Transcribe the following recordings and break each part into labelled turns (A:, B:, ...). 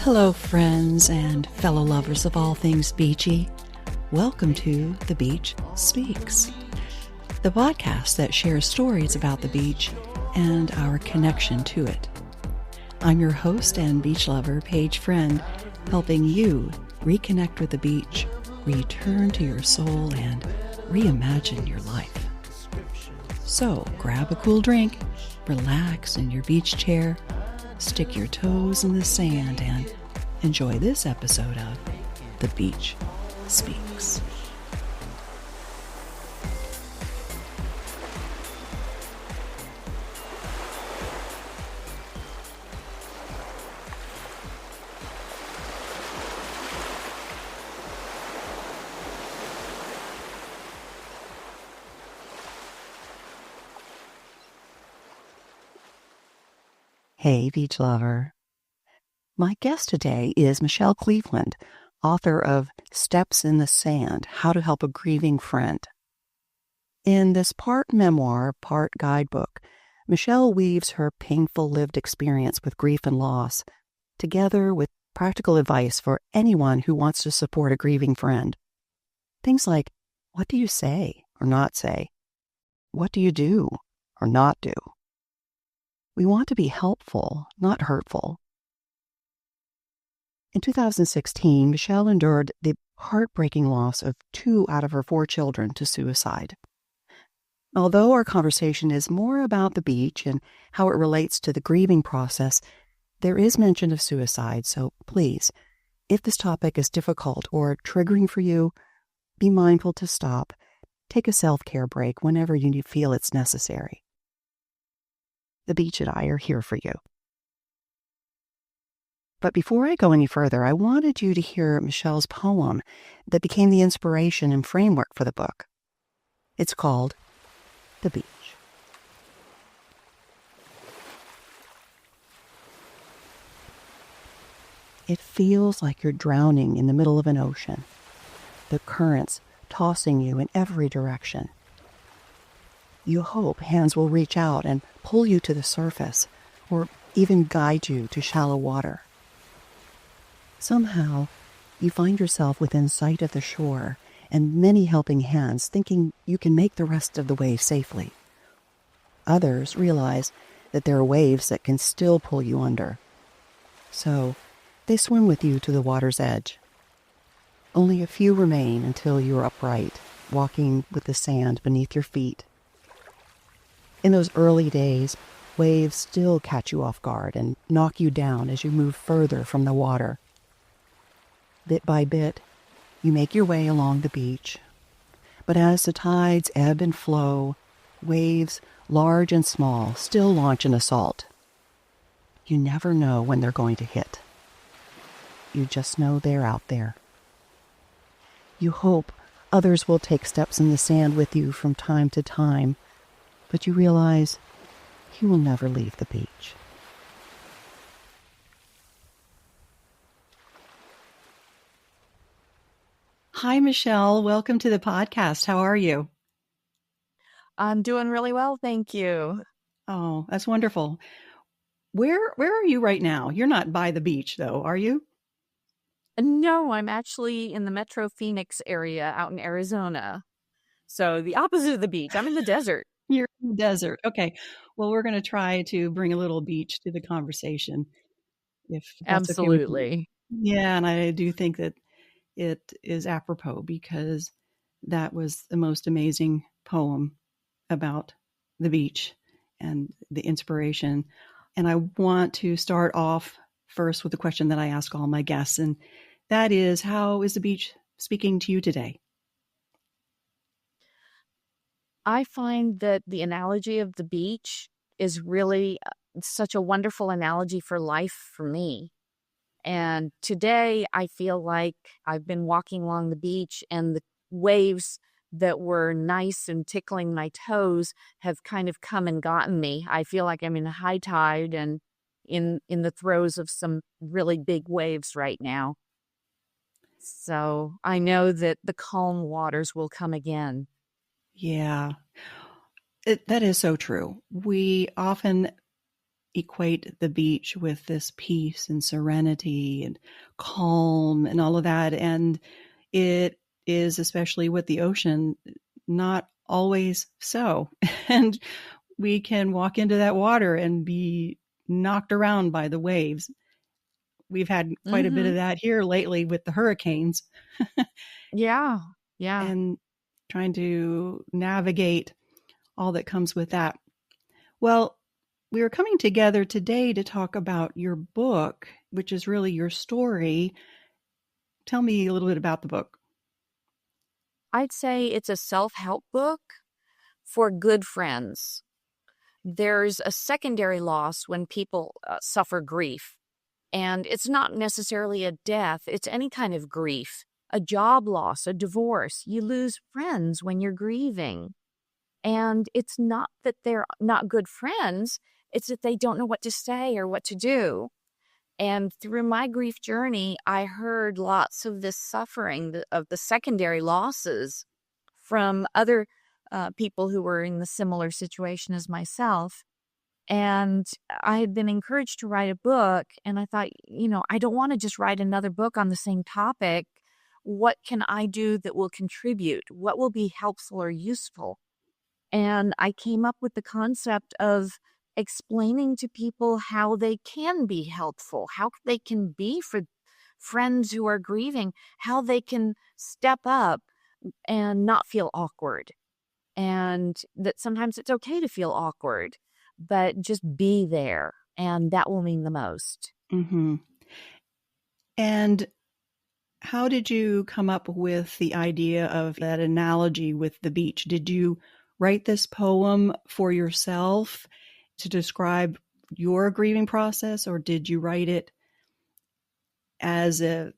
A: Hello, friends and fellow lovers of all things beachy. Welcome to The Beach Speaks, the podcast that shares stories about the beach and our connection to it. I'm your host and beach lover, Paige Friend, helping you reconnect with the beach, return to your soul, and reimagine your life. So grab a cool drink, relax in your beach chair, stick your toes in the sand, and enjoy this episode of The Beach Speaks. Hey, beach lover. My guest today is Michelle Cleveland, author of Steps in the Sand, How to Help a Grieving Friend. In this part memoir, part guidebook, Michelle weaves her painful lived experience with grief and loss together with practical advice for anyone who wants to support a grieving friend. Things like, what do you say or not say? What do you do or not do? We want to be helpful, not hurtful. In 2016, Michelle endured the heartbreaking loss of 2 out of her 4 children to suicide. Although our conversation is more about the beach and how it relates to the grieving process, there is mention of suicide, so please, if this topic is difficult or triggering for you, be mindful to stop. Take a self-care break whenever you feel it's necessary. The beach and I are here for you. But before I go any further, I wanted you to hear Michelle's poem that became the inspiration and framework for the book. It's called The Beach. It feels like you're drowning in the middle of an ocean, the currents tossing you in every direction. You hope hands will reach out and pull you to the surface, or even guide you to shallow water. Somehow, you find yourself within sight of the shore and many helping hands thinking you can make the rest of the way safely. Others realize that there are waves that can still pull you under. So, they swim with you to the water's edge. Only a few remain until you are upright, walking with the sand beneath your feet. In those early days, waves still catch you off guard and knock you down as you move further from the water. Bit by bit, you make your way along the beach. But as the tides ebb and flow, waves, large and small, still launch an assault. You never know when they're going to hit. You just know they're out there. You hope others will take steps in the sand with you from time to time, but you realize you will never leave the beach. Hi, Michelle. Welcome to the podcast. How are you?
B: I'm doing really well, thank you.
A: Oh, that's wonderful. Where are you right now? You're not by the beach, though, are you?
B: No, I'm actually in the Metro Phoenix area out in Arizona. So the opposite of the beach. I'm in the desert.
A: You're in the desert. Okay. Well, we're going to try to bring a little beach to the conversation, if that's okay with you.
B: Absolutely.
A: Yeah, and I do think that it is apropos because that was the most amazing poem about the beach and the inspiration. And I want to start off first with the question that I ask all my guests, and that is, how is the beach speaking to you today?
B: I find that the analogy of the beach is really such a wonderful analogy for life for me. And today I feel like I've been walking along the beach and the waves that were nice and tickling my toes have kind of come and gotten me. I feel like I'm in high tide and in the throes of some really big waves right now. So I know that the calm waters will come again.
A: Yeah, that is so true. We often equate the beach with this peace and serenity and calm and all of that. And it is, especially with the ocean, not always so. And we can walk into that water and be knocked around by the waves. We've had quite a bit
B: Mm-hmm.
A: of that here lately with the hurricanes
B: Yeah. Yeah.
A: and trying to navigate all that comes with that. Well, we are coming together today to talk about your book, which is really your story. Tell me a little bit about the book.
B: I'd say it's a self-help book for good friends. There's a secondary loss when people suffer grief. And it's not necessarily a death, it's any kind of grief, a job loss, a divorce. You lose friends when you're grieving. And it's not that they're not good friends, it's that they don't know what to say or what to do. And through my grief journey, I heard lots of this suffering of the secondary losses from other people who were in the similar situation as myself. And I had been encouraged to write a book, and I thought, I don't want to just write another book on the same topic. What can I do that will contribute? What will be helpful or useful? And I came up with the concept of explaining to people how they can be helpful, how they can be for friends who are grieving, how they can step up and not feel awkward. And that sometimes it's okay to feel awkward, but just be there, and that will mean the most.
A: Mm-hmm. And how did you come up with the idea of that analogy with the beach? Did you write this poem for yourself to describe your grieving process, or did you write it as a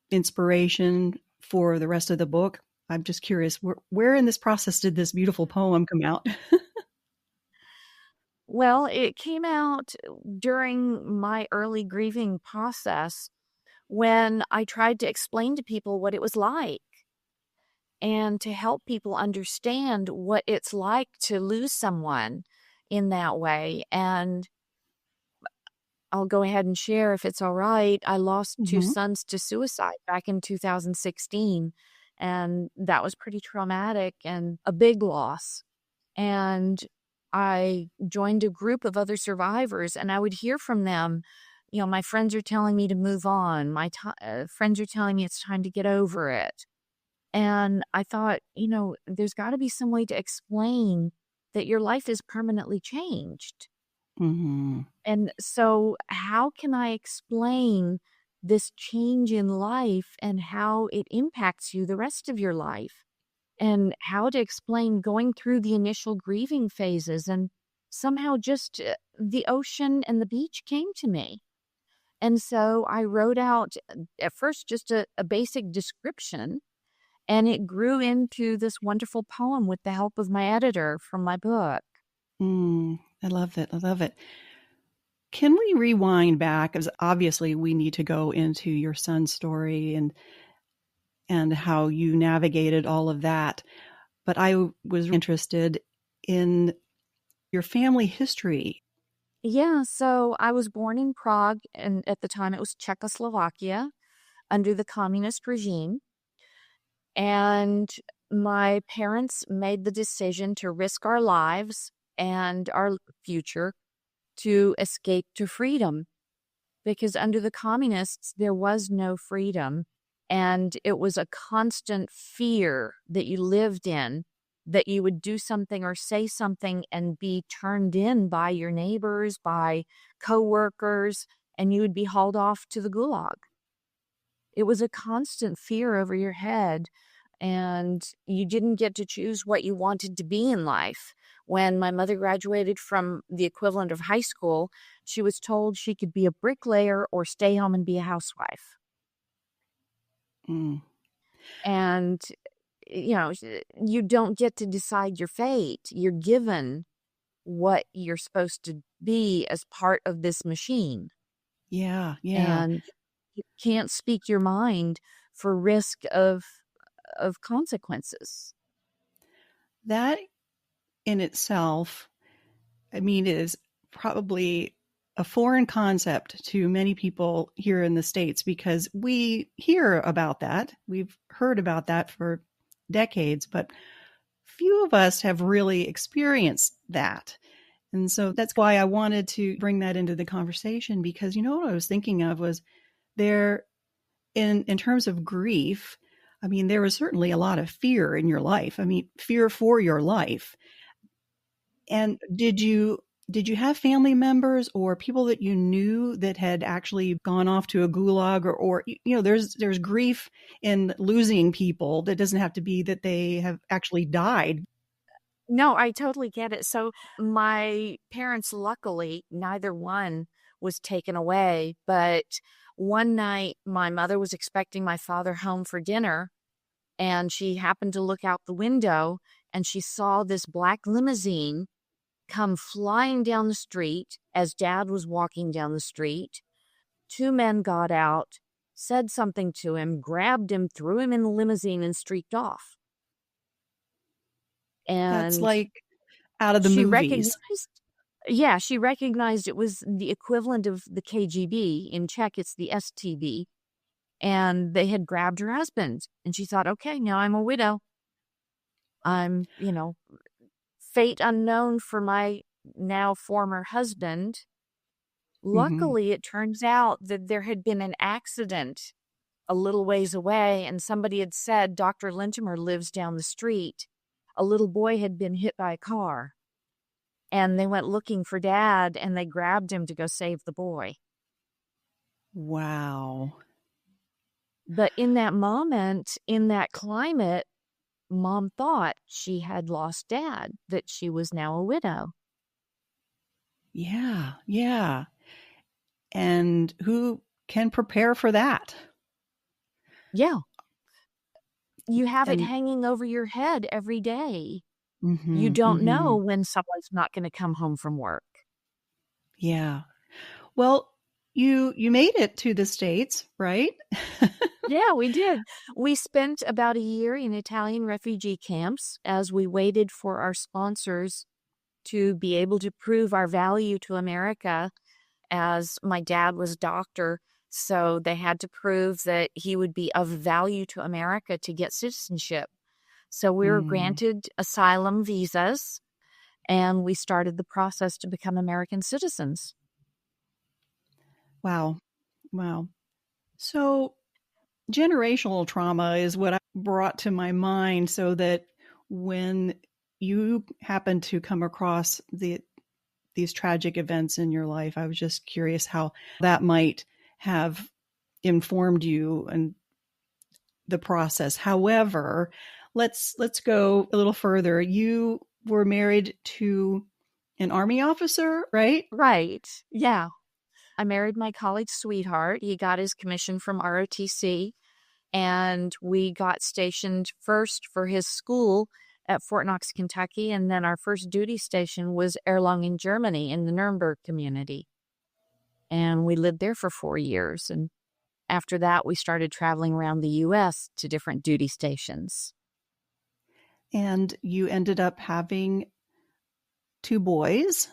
A: inspiration for the rest of the book? I'm just curious, where in this process did this beautiful poem come out?
B: Well, it came out during my early grieving process when I tried to explain to people what it was like and to help people understand what it's like to lose someone in that way. And I'll go ahead and share if it's all right. I lost two
A: Mm-hmm.
B: sons to suicide back in 2016, and that was pretty traumatic and a big loss. And I joined a group of other survivors, and I would hear from them, my friends are telling me to move on. Friends are telling me it's time to get over it. And I thought, there's got to be some way to explain that your life is permanently changed.
A: Mm-hmm.
B: And so, how can I explain this change in life and how it impacts you the rest of your life? And how to explain going through the initial grieving phases. And somehow, just the ocean and the beach came to me. And so, I wrote out at first just a basic description, and it grew into this wonderful poem with the help of my editor from my book.
A: I love it. I love it. Can we rewind back? Because obviously we need to go into your son's story and how you navigated all of that. But I was interested in your family history.
B: Yeah, so I was born in Prague, and at the time it was Czechoslovakia under the communist regime. And my parents made the decision to risk our lives and our future to escape to freedom, because under the communists, there was no freedom. And it was a constant fear that you lived in, that you would do something or say something and be turned in by your neighbors, by coworkers, and you would be hauled off to the gulag. It was a constant fear over your head, and you didn't get to choose what you wanted to be in life. When my mother graduated from the equivalent of high school, she was told she could be a bricklayer or stay home and be a housewife.
A: Mm,
B: And, you don't get to decide your fate. You're given what you're supposed to be as part of this machine.
A: yeah, yeah.
B: And you can't speak your mind for risk of consequences.
A: That in itself, I mean, is probably
C: a foreign concept to many people here in the States because we hear about that. We've heard about that for decades, but few of us have really experienced that. And so that's why I wanted to bring that into the conversation because what I was thinking of was there in terms of grief, I mean, there was certainly a lot of fear in your life. I mean, fear for your life. And did you have family members or people that you knew that had actually gone off to a gulag or there's grief in losing people that doesn't have to be that they have actually died.
B: No, I totally get it. So my parents, luckily, neither one was taken away. But one night, my mother was expecting my father home for dinner, and she happened to look out the window, and she saw this black limousine come flying down the street as Dad was walking down the street. Two men got out, said something to him, grabbed him, threw him in the limousine, and streaked off.
C: That's
B: And
C: like out of the
B: she
C: movies.
B: recognized it was the equivalent of the KGB. In Czech, it's the STB. And they had grabbed her husband. And she thought, okay, now I'm a widow. I'm, fate unknown for my now former husband.
C: Mm-hmm.
B: Luckily, it turns out that there had been an accident a little ways away, and somebody had said Dr. Lintimer lives down the street. A little boy had been hit by a car, and they went looking for Dad, and they grabbed him to go save the boy.
C: Wow.
B: But in that moment, in that climate, Mom thought she had lost Dad, that she was now a widow.
C: Yeah. Yeah. And who can prepare for that?
B: Yeah. You have it
C: And
B: hanging over your head every day. You
C: mm-hmm,
B: don't
C: mm-hmm.
B: know when someone's not going to come home from work.
C: Yeah. Well, you made it to the States, right?
B: Yeah, we did. We spent about a year in Italian refugee camps as we waited for our sponsors to be able to prove our value to America, as my dad was a doctor. So they had to prove that he would be of value to America to get citizenship. So we were
C: Mm.
B: granted asylum visas, and we started the process to become American citizens.
C: Wow. Wow. So generational trauma is what I brought to my mind so that when you happen to come across these tragic events in your life, I was just curious how that might have informed you and the process. However, let's go a little further. You were married to an Army officer, right?
B: Right. Yeah. I married my college sweetheart. He got his commission from ROTC, and we got stationed first for his school at Fort Knox, Kentucky, and then our first duty station was Erlangen, Germany, in the Nuremberg community. And we lived there for 4 years. And after that, we started traveling around the U.S. to different duty stations.
C: And you ended up having two boys,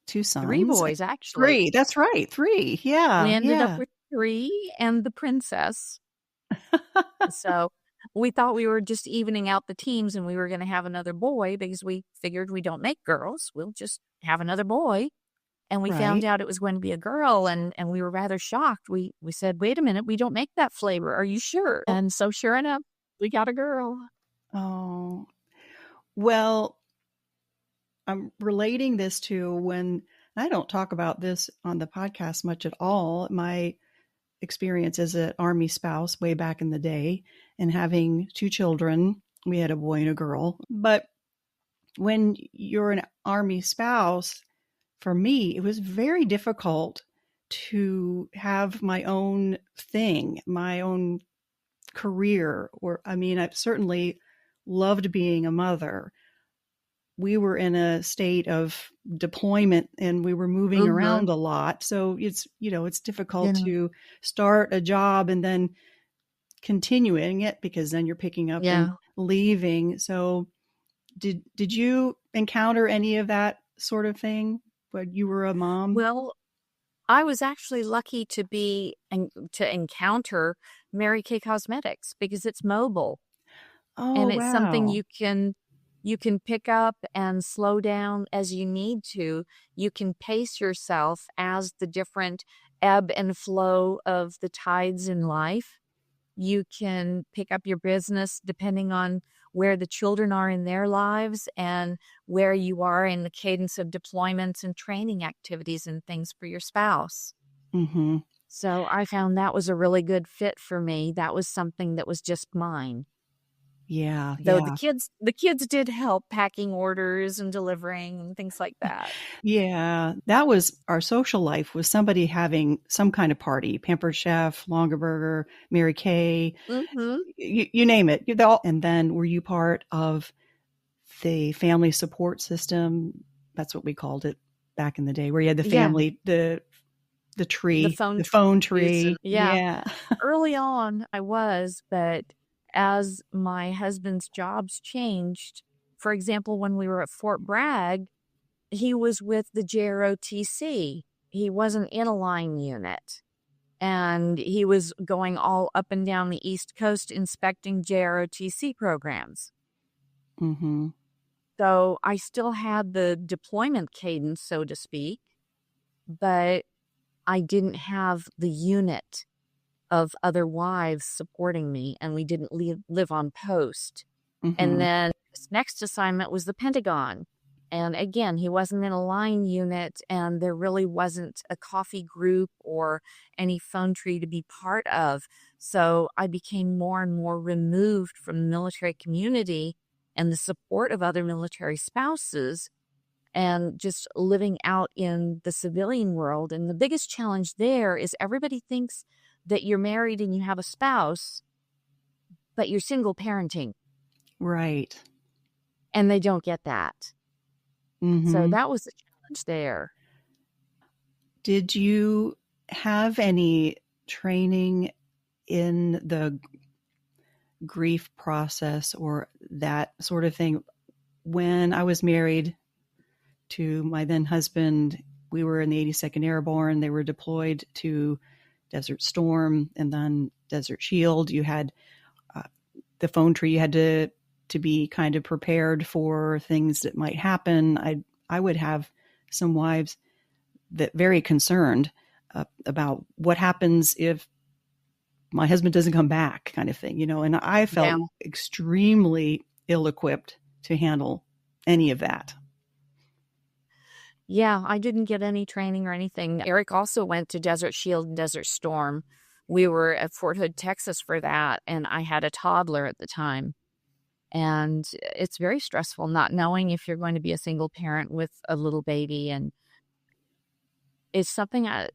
C: two
B: 3
C: sons.
B: boys, actually.
C: Three. That's right. Three.
B: We
C: Yeah.
B: ended up
C: Yeah.
B: with 3 and the princess. So we thought we were just evening out the teams and we were going to have another boy because we figured we don't make girls. We'll just have another boy. And we found
C: Right.
B: out it was going to be a girl, and we were rather shocked. We said, wait a minute, we don't make that flavor. Are you sure? And so sure enough, we got a girl.
C: Oh, well, I'm relating this to when I don't talk about this on the podcast much at all. My experience as an Army spouse way back in the day and having 2 children. We had a boy and a girl. But when you're an Army spouse, for me, it was very difficult to have my own thing, my own career. Or, I mean, I've certainly loved being a mother. We were in a state of deployment and we were moving
B: Mm-hmm.
C: around a lot. So it's difficult
B: Yeah.
C: to start a job and then continuing it because then you're picking up and
B: Yeah.
C: leaving. So did you encounter any of that sort of thing when you were a mom?
B: Well, I was actually lucky to to encounter Mary Kay Cosmetics because it's mobile
C: Oh,
B: and it's something
C: wow.
B: you can pick up and slow down as you need to. You can pace yourself as the different ebb and flow of the tides in life. You can pick up your business depending on where the children are in their lives and where you are in the cadence of deployments and training activities and things for your spouse.
C: Mm-hmm.
B: So I found that was a really good fit for me. That was something that was just mine.
C: Yeah,
B: Though
C: yeah.
B: the kids did help packing orders and delivering and things like that.
C: Yeah, that was our social life, was somebody having some kind of party, Pampered Chef, Longaberger, Mary Kay,
B: Mhm.
C: you name it. And then were you part of the family support system? That's what we called it back in the day, where you had the
B: Yeah,
C: family, the
B: the
C: tree,
B: phone
C: the phone
B: trees
C: tree.
B: and yeah.
C: Yeah.
B: Early on, I was, but as my husband's jobs changed, for example, when we were at Fort Bragg, he was with the JROTC. He wasn't in a line unit. And he was going all up and down the East Coast inspecting JROTC programs.
C: Mm-hmm.
B: So I still had the deployment cadence, so to speak, but I didn't have the unit of other wives supporting me, and we didn't live on post. And
C: Mm-hmm.
B: then his next assignment was the Pentagon. And again, he wasn't in a line unit, and there really wasn't a coffee group or any phone tree to be part of. So I became more and more removed from the military community and the support of other military spouses and just living out in the civilian world. And the biggest challenge there is everybody thinks that you're married and you have a spouse, but you're single parenting,
C: Right.
B: and they don't get that. So
C: Mm-hmm.
B: that was the challenge there.
C: Did you have any training in the grief process or that sort of thing? When I was married to my then husband, we were in the 82nd Airborne. They were deployed to Desert Storm and then Desert Shield. You had uh, the phone tree. You had to be kind of prepared for things that might happen. I would have some wives that very concerned about what happens if my husband doesn't come back, kind of thing, and I felt
B: Yeah.
C: extremely ill-equipped to handle any of that.
B: Yeah, I didn't get any training or anything. Eric also went to Desert Shield and Desert Storm. We were at Fort Hood, Texas for that, and I had a toddler at the time. And it's very stressful not knowing if you're going to be a single parent with a little baby. And it's something I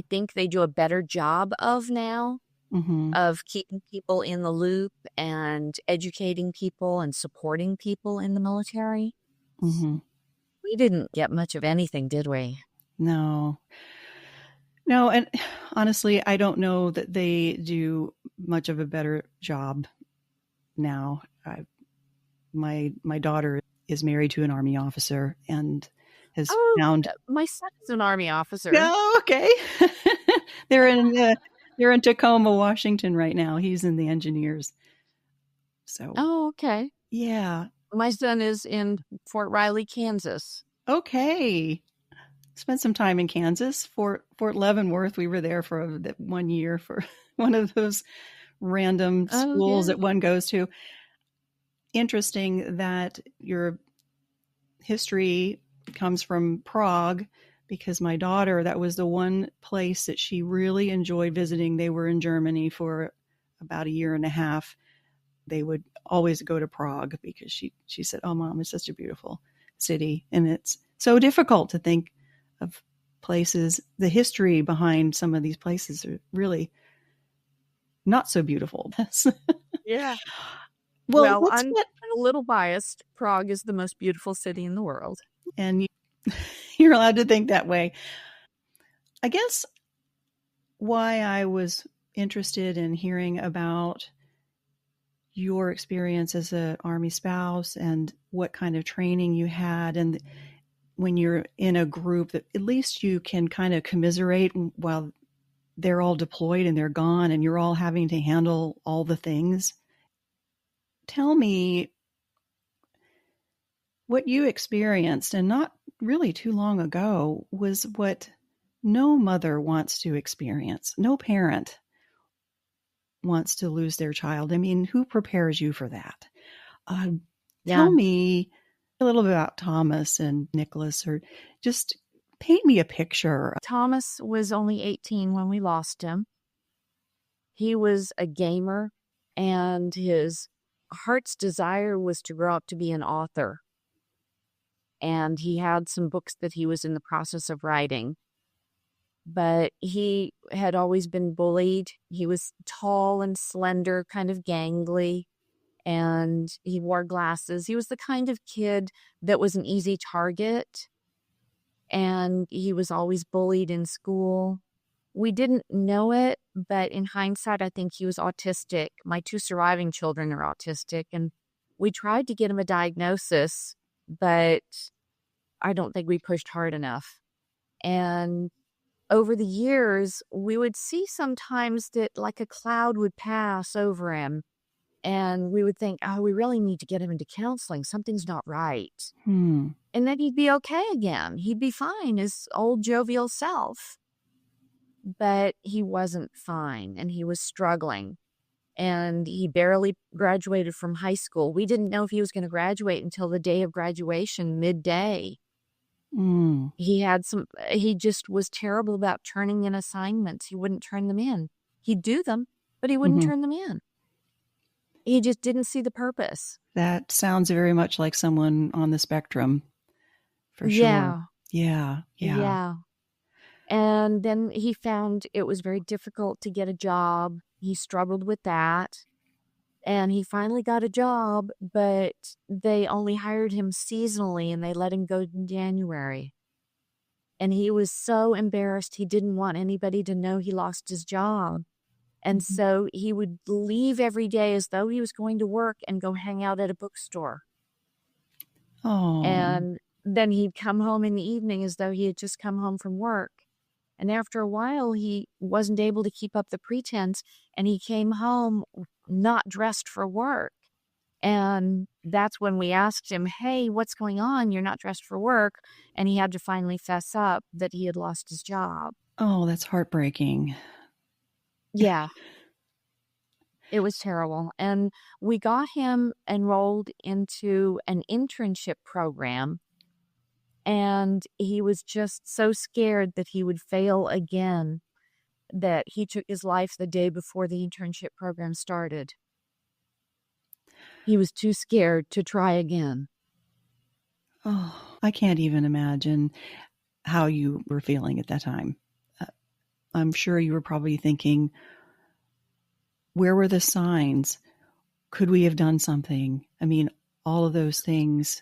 B: think they do a better job of now,
C: Mm-hmm.
B: of keeping people in the loop and educating people and supporting people in the military.
C: Mm-hmm.
B: We didn't get much of anything, did we?
C: No, no, and honestly, I don't know that they do much of a better job now. My daughter is married to an Army officer and has
B: Oh,
C: found.
B: my son's an Army officer.
C: No, okay. they're in uh, they're in Tacoma, Washington right now. He's in the engineers. So
B: Oh, okay.
C: yeah,
B: My son is in Fort Riley, Kansas.
C: okay. Spent some time in Kansas, Fort Leavenworth. We were there for 1 year for one of those random
B: Oh,
C: schools
B: yeah.
C: that one goes to. Interesting that your history comes from Prague, because my daughter, that was the one place that she really enjoyed visiting. They were in Germany for about a year and a half. They would always go to Prague because she said, "Oh, Mom, it's such a beautiful city." And it's so difficult to think of places. The history behind some of these places are really not so beautiful.
B: Yeah.
C: Well,
B: Well,
C: let's get,
B: I'm a little biased. Prague is the most beautiful city in the world.
C: and you're allowed to think that way. I guess why I was interested in hearing about your experience as an Army spouse and what kind of training you had, and when you're in a group that at least you can kind of commiserate while they're all deployed and they're gone and you're all having to handle all the things. Tell me what you experienced, and not really too long ago, was what no mother wants to experience. No parent wants to lose their child. I mean, who prepares you for that? Tell
B: Yeah.
C: me a little bit about Thomas and Nicholas, or just paint me a picture.
B: Thomas was only 18 when we lost him. He was a gamer, and his heart's desire was to grow up to be an author. And he had some books that he was in the process of writing. But he had always been bullied. He was tall and slender, kind of gangly, and he wore glasses. He was the kind of kid that was an easy target, and he was always bullied in school. We didn't know it, but in hindsight, I think he was autistic. My 2 surviving children are autistic, and we tried to get him a diagnosis, but I don't think we pushed hard enough. And over the years, we would see sometimes that like a cloud would pass over him, and we would think, oh, we really need to get him into counseling. Something's not right. And then he'd be okay again. He'd be fine, his old jovial self. But he wasn't fine, and he was struggling. And he barely graduated from high school. We didn't know if he was going to graduate until the day of graduation, midday. He just was terrible about turning in assignments. He wouldn't turn them in. He'd do them, but he wouldn't turn them in. He just didn't see the purpose.
C: That sounds very much like someone on the spectrum, for sure. Yeah.
B: And then he found it was very difficult to get a job. He struggled with that. And he finally got a job, but they only hired him seasonally, and they let him go in January. And he was so embarrassed. He didn't want anybody to know he lost his job. And so he would leave every day as though he was going to work and go hang out at a bookstore.
C: Oh.
B: And then he'd come home in the evening as though he had just come home from work. And after a while, he wasn't able to keep up the pretense, and he came home not dressed for work. And that's when we asked him, hey, what's going on? You're not dressed for work. And he had to finally fess up that he had lost his job.
C: Oh, that's heartbreaking.
B: Yeah. It was terrible. And we got him enrolled into an internship program. And he was just so scared that he would fail again that he took his life the day before the internship program started. He was too scared to try again.
C: Oh, I can't even imagine how you were feeling at that time. I'm sure you were probably thinking, where were the signs? Could we have done something? I mean, all of those things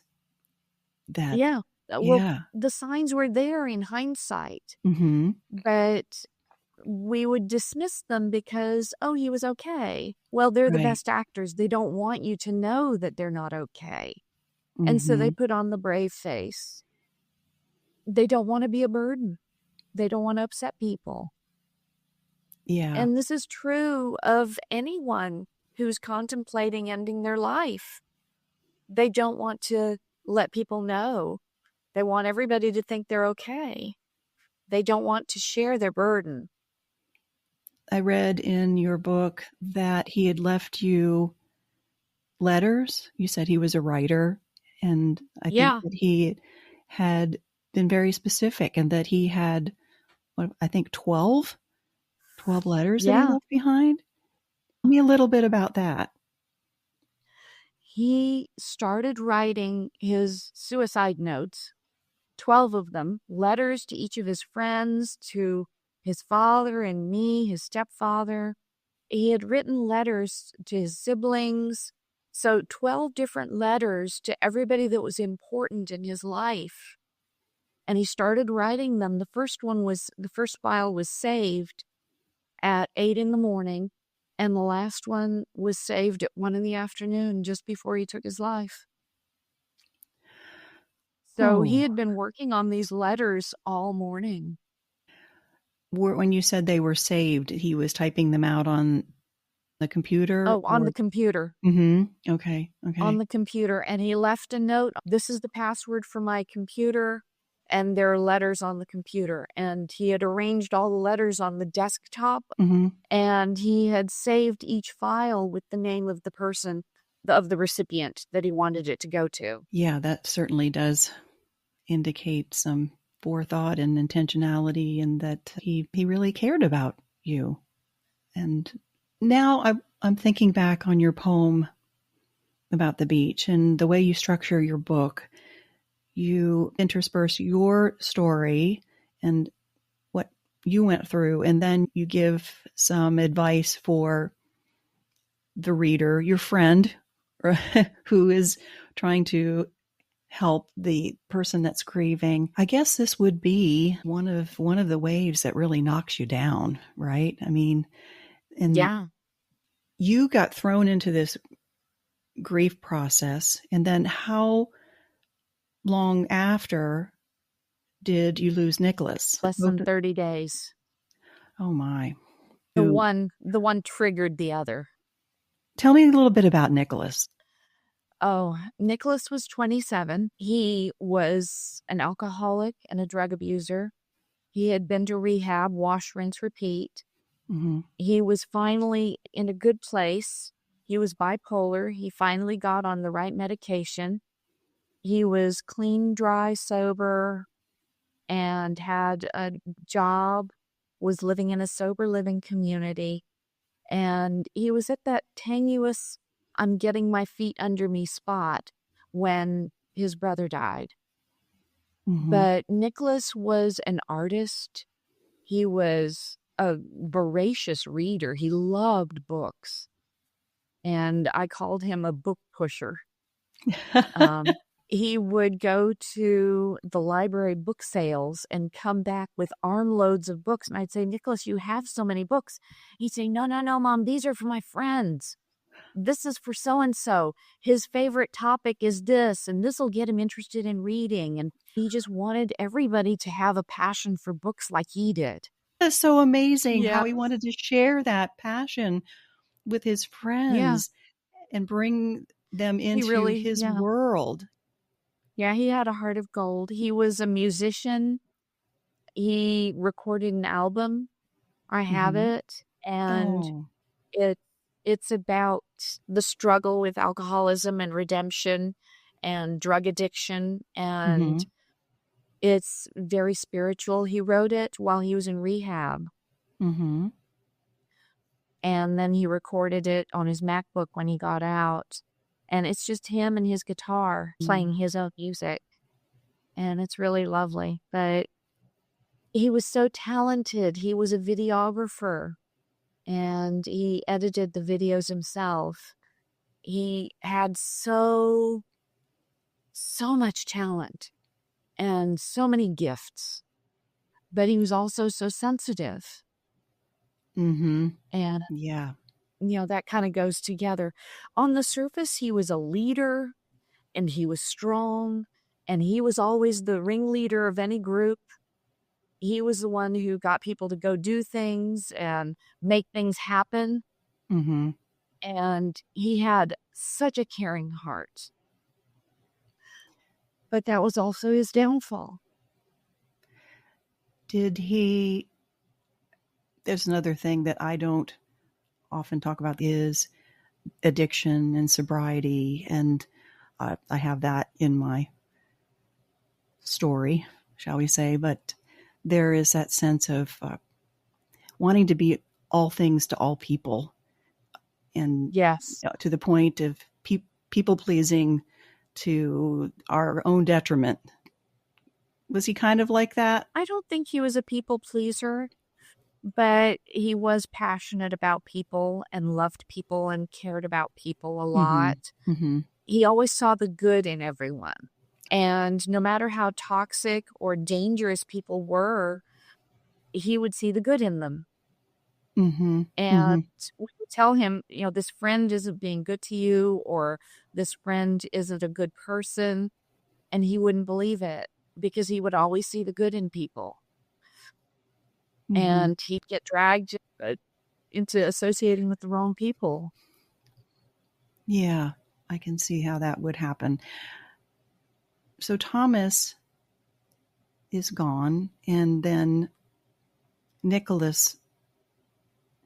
C: that...
B: Yeah. Well, the signs were there in hindsight, but we would dismiss them because, oh, he was okay. Well, they're the best actors. They don't want you to know that they're not okay. And so they put on the brave face. They don't want to be a burden. They don't want to upset people.
C: Yeah.
B: And this is true of anyone who's contemplating ending their life. They don't want to let people know. They want everybody to think they're okay. They don't want to share their burden.
C: I read in your book that he had left you letters. You said he was a writer, and I think that he had been very specific, and that he had, I think 12 letters that he left behind. Tell me a little bit about that.
B: He started writing his suicide notes, 12 of them, letters to each of his friends, to his father and me, his stepfather. He had written letters to his siblings. So 12 different letters to everybody that was important in his life. And he started writing them. The first file was saved at 8 a.m, and the last one was saved at 1 p.m, just before he took his life. So he
C: Oh,
B: had been working on these letters all morning.
C: when you said they were saved, he was typing them out on the computer
B: Oh, on
C: or?
B: the computer.
C: Okay,
B: On
C: okay.
B: the computer, and he left a note. This is the password for my computer, and there are letters on the computer. And he had arranged all the letters on the desktop,
C: Mhm.
B: and he had saved each file with the name of the person, of the recipient that he wanted it to go to.
C: Yeah, that certainly does indicate some forethought and intentionality, and that he really cared about you. And now I'm thinking back on your poem about the beach and the way you structure your book. You intersperse your story and what you went through, and then you give some advice for the reader, your friend, who is trying to help the person that's grieving. I guess this would be one of the waves that really knocks you down, right? I mean, and
B: Yeah.
C: you got thrown into this grief process, and then how long after did you lose Nicholas?
B: Less than 30 days.
C: Oh my.
B: The one triggered the other.
C: Tell me a little bit about Nicholas.
B: Oh, Nicholas was 27. He was an alcoholic and a drug abuser. He had been to rehab, wash, rinse, repeat.
C: Mm-hmm.
B: He was finally in a good place. He was bipolar. He finally got on the right medication. He was clean, dry, sober, and had a job, was living in a sober living community. And he was at that tenuous, I'm getting my feet under me spot when his brother died.
C: Mm-hmm.
B: But Nicholas was an artist. He was a voracious reader. He loved books. And I called him a book pusher. He would go to the library book sales and come back with armloads of books. And I'd say, Nicholas, you have so many books. He'd say, no, no, no, Mom, these are for my friends. This is for so-and-so. His favorite topic is this, and this will get him interested in reading. And he just wanted everybody to have a passion for books like he did.
C: That's so amazing how
B: Yeah.
C: he wanted to share that passion with his
B: Yeah.
C: friends and bring them
B: He
C: into
B: really,
C: his
B: yeah.
C: world.
B: Yeah, he had a heart of gold. He was a musician. He recorded an album. I have
C: Mm-hmm.
B: it. And
C: Oh.
B: it it's about the struggle with alcoholism and redemption and drug addiction.
C: Mm-hmm.
B: And it's very spiritual. He wrote it while he was in rehab.
C: Mm-hmm.
B: And then he recorded it on his MacBook when he got out. And it's just him and his guitar playing his own music. And it's really lovely. But he was so talented. He was a videographer and he edited the videos himself. He had so much talent and so many gifts, but he was also so sensitive.
C: Mm-hmm.
B: And,
C: Yeah.
B: that kind of goes together. On the surface, he was a leader and he was strong and he was always the ringleader of any group. He was the one who got people to go do things and make things happen.
C: Mm-hmm.
B: And he had such a caring heart. But that was also his downfall.
C: Did he? There's another thing that I don't often talk about is addiction and sobriety, and I have that in my story, shall we say, but there is that sense of wanting to be all things to all people, and
B: Yes.
C: to the point of people pleasing to our own detriment. Was he kind of like that?
B: I don't think he was a people pleaser, but he was passionate about people and loved people and cared about people a
C: Mm-hmm.
B: lot.
C: Mm-hmm.
B: He always saw the good in everyone. And no matter how toxic or dangerous people were, he would see the good in them.
C: Mm-hmm.
B: And
C: Mm-hmm.
B: we would tell him, this friend isn't being good to you, or this friend isn't a good person. and he wouldn't believe it because he would always see the good in people.
C: Mhm.
B: And he'd get dragged into associating with the wrong people.
C: Yeah, I can see how that would happen. So Thomas is gone, and then Nicholas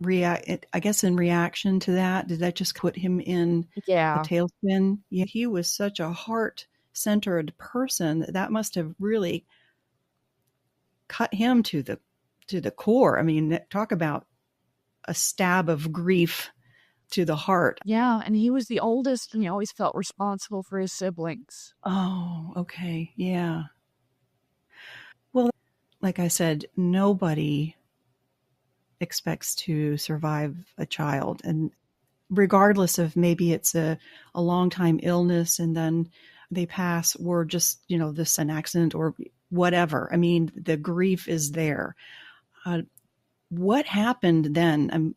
C: I guess in reaction to that, did that just put him in a
B: Yeah.
C: tailspin? Yeah, he was such a heart-centered person that must have really cut him to the core. I mean, talk about a stab of grief to the heart.
B: Yeah. And he was the oldest, and he always felt responsible for his siblings.
C: Oh, okay. Yeah. Well, like I said, nobody expects to survive a child. And regardless of maybe it's a long time illness and then they pass, or just, this an accident or whatever. I mean, the grief is there. What happened then?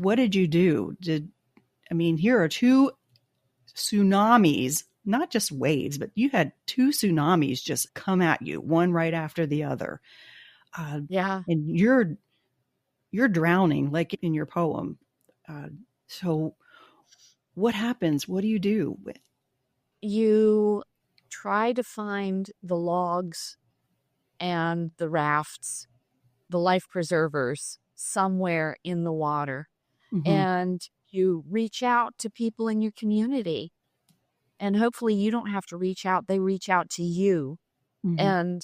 C: What did you do? Here are two tsunamis, not just waves, but you had two tsunamis just come at you, one right after the other.
B: Yeah.
C: And you're drowning, like in your poem. So what happens? What do you do?
B: You try to find the logs and the rafts, the life preservers somewhere in the water.
C: Mm-hmm.
B: And you reach out to people in your community. And hopefully you don't have to reach out, they reach out to you.
C: Mm-hmm.
B: And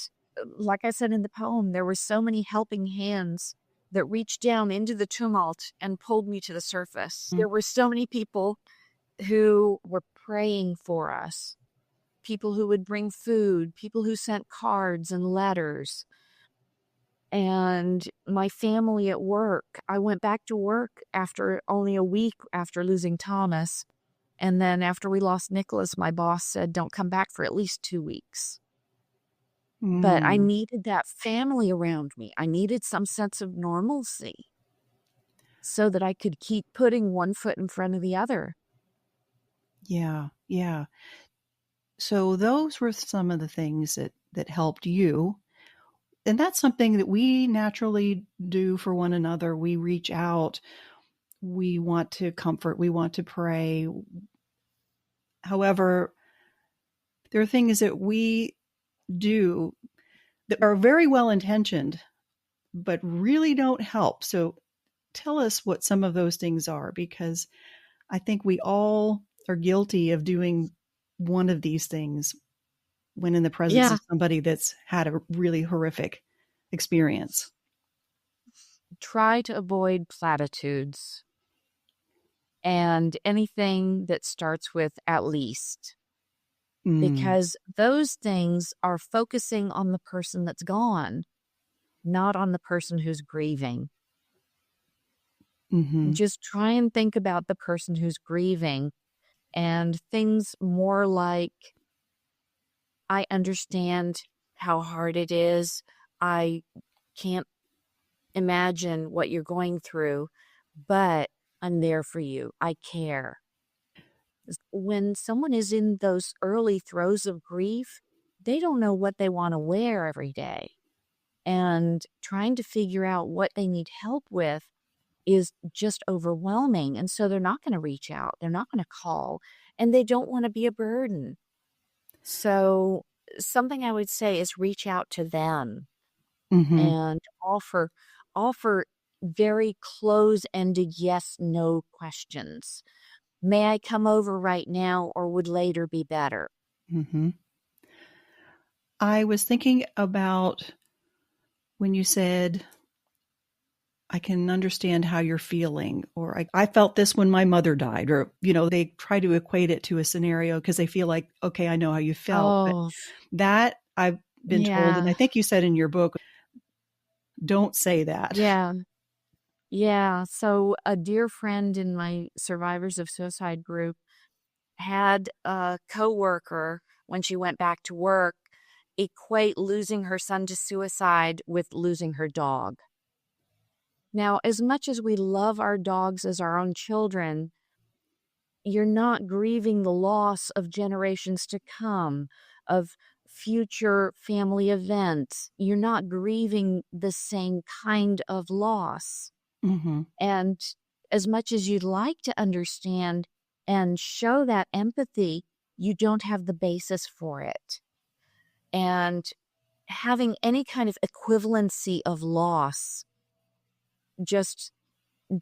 B: like I said in the poem, there were so many helping hands that reached down into the tumult and pulled me to the surface. There were so many people who were praying for us, people who would bring food, people who sent cards and letters. And my family at work, I went back to work after only a week after losing Thomas. And then after we lost Nicholas, my boss said, don't come back for at least 2 weeks. But I
C: Mm.
B: needed that family around me. I needed some sense of normalcy so that I could keep putting one foot in front of the other.
C: Yeah, yeah. So those were some of the things that helped you. And that's something that we naturally do for one another. We reach out. We want to comfort. We want to pray. However, there are things that we do that are very well intentioned, but really don't help. So tell us what some of those things are, because I think we all are guilty of doing one of these things when in the presence
B: Yeah.
C: of somebody that's had a really horrific experience.
B: Try to avoid platitudes and anything that starts with at least,
C: Mm.
B: because those things are focusing on the person that's gone, not on the person who's grieving.
C: Mm-hmm.
B: Just try and think about the person who's grieving, and things more like, I understand how hard it is. I can't imagine what you're going through, but I'm there for you. I care. When someone is in those early throes of grief, they don't know what they want to wear every day. And trying to figure out what they need help with is just overwhelming. And so they're not going to reach out, they're not going to call, and they don't want to be a burden. So, something I would say is reach out to them
C: Mm-hmm.
B: and offer very close-ended yes no questions. May I come over right now, or would later be better?
C: Mm-hmm. I was thinking about when you said, I can understand how you're feeling, or I felt this when my mother died, or, they try to equate it to a scenario because they feel like, okay, I know how you felt. But
B: Oh,
C: that I've been told, and
B: yeah.
C: I think you said in your book, don't say that.
B: Yeah. Yeah. So a dear friend in my survivors of suicide group had a coworker, when she went back to work, equate losing her son to suicide with losing her dog. Now, as much as we love our dogs as our own children, you're not grieving the loss of generations to come, of future family events. You're not grieving the same kind of loss.
C: Mm-hmm.
B: And as much as you'd like to understand and show that empathy, you don't have the basis for it. And having any kind of equivalency of loss just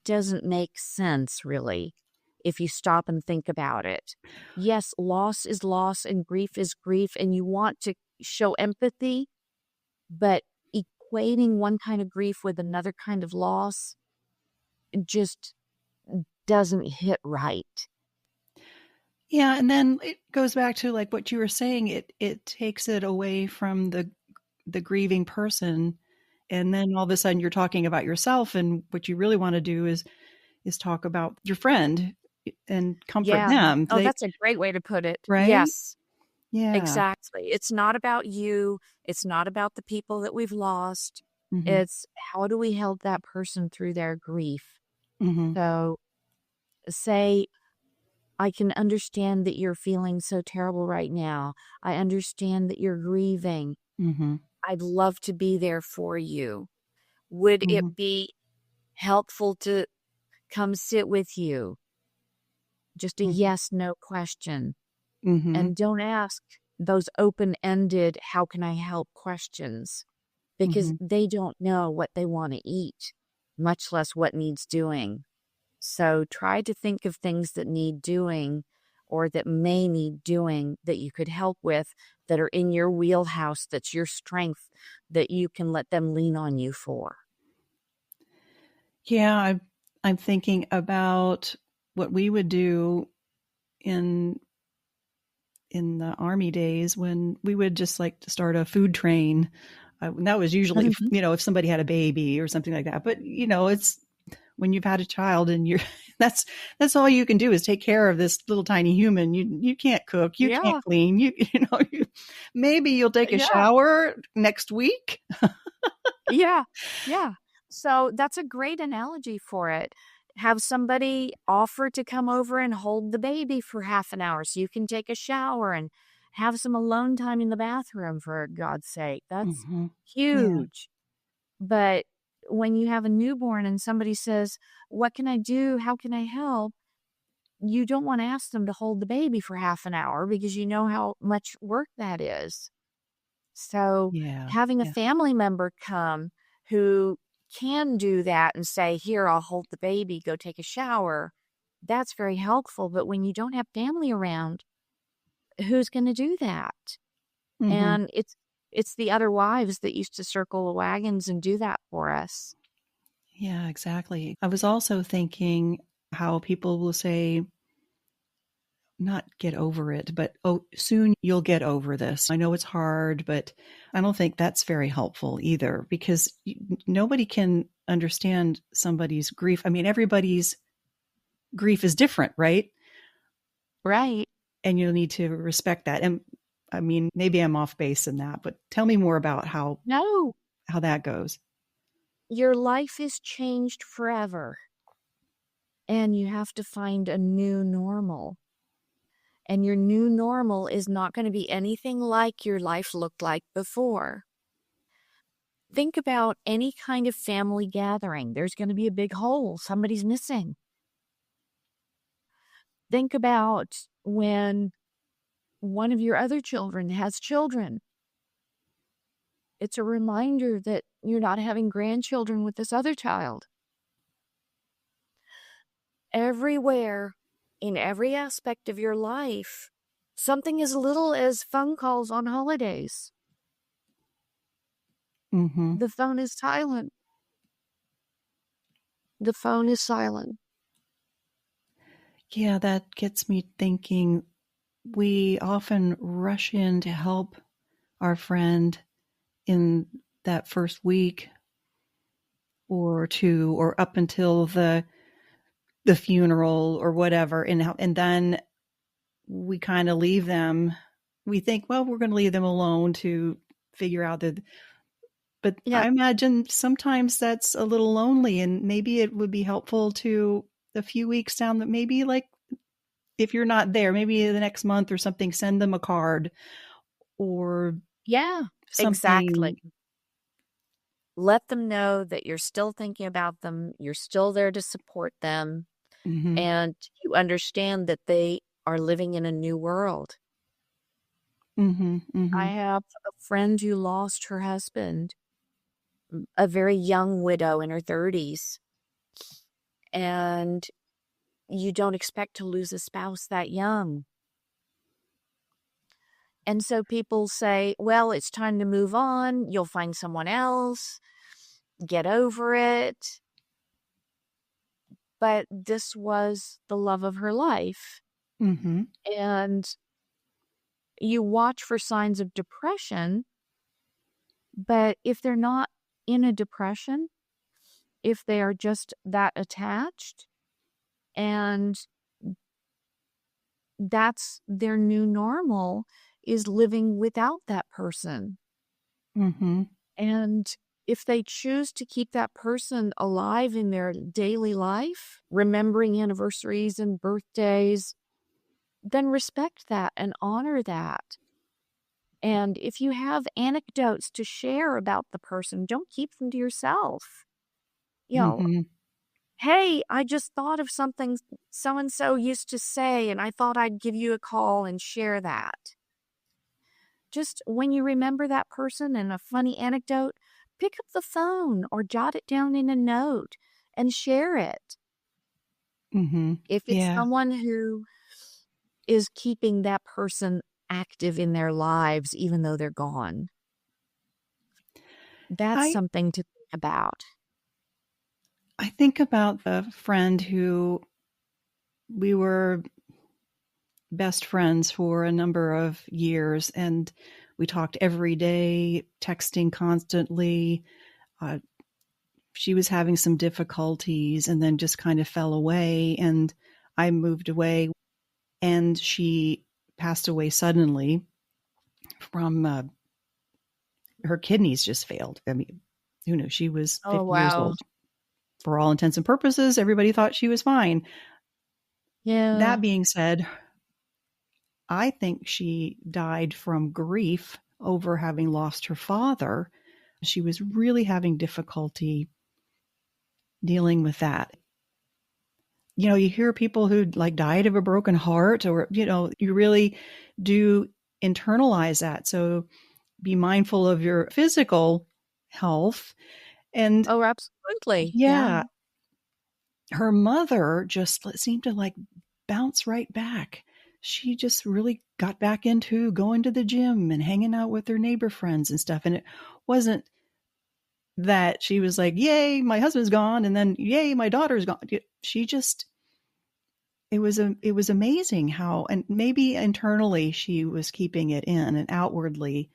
B: doesn't make sense, really, if you stop and think about it. Yes, loss is loss and grief is grief, and you want to show empathy, but equating one kind of grief with another kind of loss just doesn't hit right.
C: Yeah, and then it goes back to like what you were saying. It takes it away from the grieving person, and then all of a sudden you're talking about yourself, and what you really want to do is talk about your friend and comfort
B: Yeah.
C: them.
B: Oh, that's a great way to put it.
C: Right?
B: Yes,
C: Yeah.
B: exactly. It's not about you. It's not about the people that we've lost.
C: Mm-hmm.
B: It's how do we help that person through their grief?
C: Mm-hmm.
B: So say, I can understand that you're feeling so terrible right now. I understand that you're grieving.
C: Mm-hmm.
B: I'd love to be there for you. Would
C: Mm-hmm.
B: it be helpful to come sit with you? Just a yes, no question.
C: Mm-hmm.
B: And don't ask those open-ended, how can I help questions, because
C: Mm-hmm.
B: they don't know what they want to eat, much less what needs doing. So try to think of things that need doing or that may need doing that you could help with, that are in your wheelhouse, that's your strength, that you can let them lean on you for.
C: Yeah, I'm thinking about what we would do in the army days when we would just like to start a food train. And that was usually, if,
B: Mhm.
C: if somebody had a baby or something like that. But it's when you've had a child and you're that's all you can do is take care of this little tiny human. You can't cook, you can't
B: Yeah,
C: clean, maybe you'll take a
B: yeah,
C: shower next week.
B: yeah, yeah. So that's a great analogy for it. Have somebody offer to come over and hold the baby for half an hour so you can take a shower and have some alone time in the bathroom, for God's sake. That's
C: Hmm. Yeah.
B: huge. But when you have a newborn and somebody says, "What can I do? How can I help?" You don't want to ask them to hold the baby for half an hour because you know how much work that is. So
C: Yeah.
B: having a
C: Yeah.
B: family member come who can do that and say, "Here, I'll hold the baby, go take a shower," that's very helpful. But when you don't have family around, who's going to do that?
C: Hmm.
B: And it's the other wives that used to circle the wagons and do that for us.
C: Yeah, exactly. I was also thinking how people will say, not get over it, but oh, soon you'll get over this. I know it's hard, but I don't think that's very helpful either because nobody can understand somebody's grief. I mean, everybody's grief is different, right?
B: Right.
C: And you'll need to respect that. And I mean, maybe I'm off base in that, but tell me more about
B: No,
C: how that goes.
B: your life is changed forever and you have to find a new normal. And your new normal is not going to be anything like your life looked like before. Think about any kind of family gathering. There's going to be a big hole. Somebody's missing. Think about when one of your other children has children. It's a reminder that you're not having grandchildren with this other child. Everywhere, in every aspect of your life, something as little as phone calls on holidays.
C: Mm-hmm.
B: The phone is silent. The phone is silent.
C: Yeah, that gets me thinking. We often rush in to help our friend in that first week or two or up until the funeral or whatever, and then we kind of leave them. We think, well, we're going to leave them alone to figure out but
B: Yeah.
C: I imagine sometimes that's a little lonely, and maybe it would be helpful to a few weeks down that maybe like if you're not there, maybe the next month or something, send them a card or
B: Yeah, exactly.
C: something.
B: Let them know that you're still thinking about them, you're still there to support them,
C: Hmm.
B: and you understand that they are living in a new world.
C: Hmm.
B: I
C: Hmm.
B: have a friend who lost her husband, a very young widow in her 30s, and you don't expect to lose a spouse that young. And so people say, well, it's time to move on. You'll find someone else. Get over it. But this was the love of her life.
C: Hmm.
B: And you watch for signs of depression. But if they're not in a depression, if they are just that attached and that's their new normal, is living without that person.
C: Hmm.
B: And if they choose to keep that person alive in their daily life, remembering anniversaries and birthdays, then respect that and honor that. And if you have anecdotes to share about the person, don't keep them to yourself. You know,
C: Hmm.
B: hey, I just thought of something so and so used to say, and I thought I'd give you a call and share that. Just when you remember that person and a funny anecdote, pick up the phone or jot it down in a note and share it.
C: Hmm.
B: If it's
C: Yeah.
B: someone who is keeping that person active in their lives, even though they're gone, that's
C: I
B: something to think about.
C: I think about the friend who we were best friends for a number of years, and we talked every day, texting constantly. Uh, she was having some difficulties and then just kind of fell away, and I moved away, and she passed away suddenly from her kidneys just failed. I mean, who knew? She was
B: Oh,
C: 50 years
B: wow.
C: old. For all intents and purposes, everybody thought she was fine.
B: Yeah.
C: That being said, I think she died from grief over having lost her father. She was really having difficulty dealing with that. You hear people who like died of a broken heart, or, you really do internalize that. So be mindful of your physical health. And
B: Oh, absolutely. Yeah.
C: yeah, her mother just seemed to like bounce right back. She just really got back into going to the gym and hanging out with her neighbor friends and stuff. And it wasn't that she was like, yay, my husband's gone. And then, yay, my daughter's gone. She just, it was amazing how, and maybe internally she was keeping it in and outwardly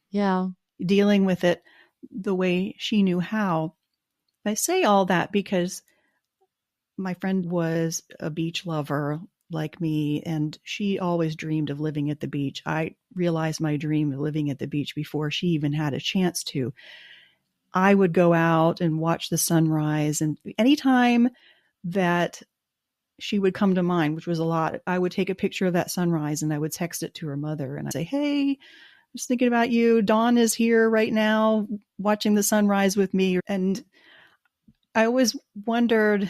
B: Yeah.
C: dealing with it the way she knew how. I say all that because my friend was a beach lover like me, and she always dreamed of living at the beach. I realized my dream of living at the beach before she even had a chance to. I would go out and watch the sunrise, and anytime that she would come to mind, which was a lot, I would take a picture of that sunrise and I would text it to her mother and I'd say, hey, I'm just thinking about you. Dawn is here right now watching the sunrise with me. And I always wondered,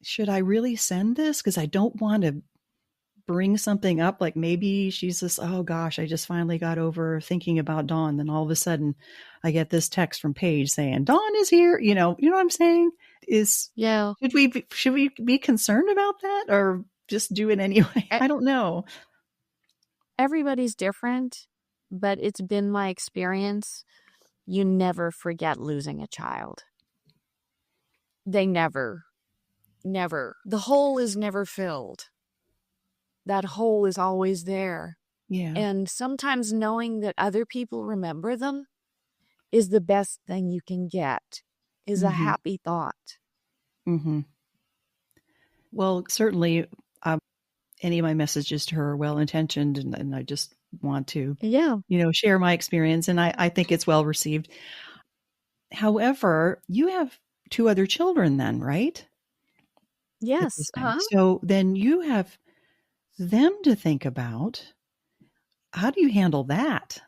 C: should I really send this? Because I don't want to bring something up. Like maybe she's just, oh gosh, I just finally got over thinking about Dawn. Then all of a sudden I get this text from Paige saying, Dawn is here. You know what I'm saying? Is
B: Yeah.
C: should we be concerned about that or just do it anyway?
B: E-
C: I don't know.
B: Everybody's different, but it's been my experience. You never forget losing a child. They never, never. The hole is never filled. That hole is always there.
C: Yeah.
B: And sometimes knowing that other people remember them is the best thing you can get, is a
C: Mm-hmm.
B: happy thought.
C: Mm-hmm. Well, certainly, any of my messages to her are well intentioned, and I just want to,
B: Yeah.
C: share my experience, and I think it's well received. However, you have two other children then, right? At
B: Yes.
C: this time.
B: Huh?
C: So then you have them to think about. How do you handle that?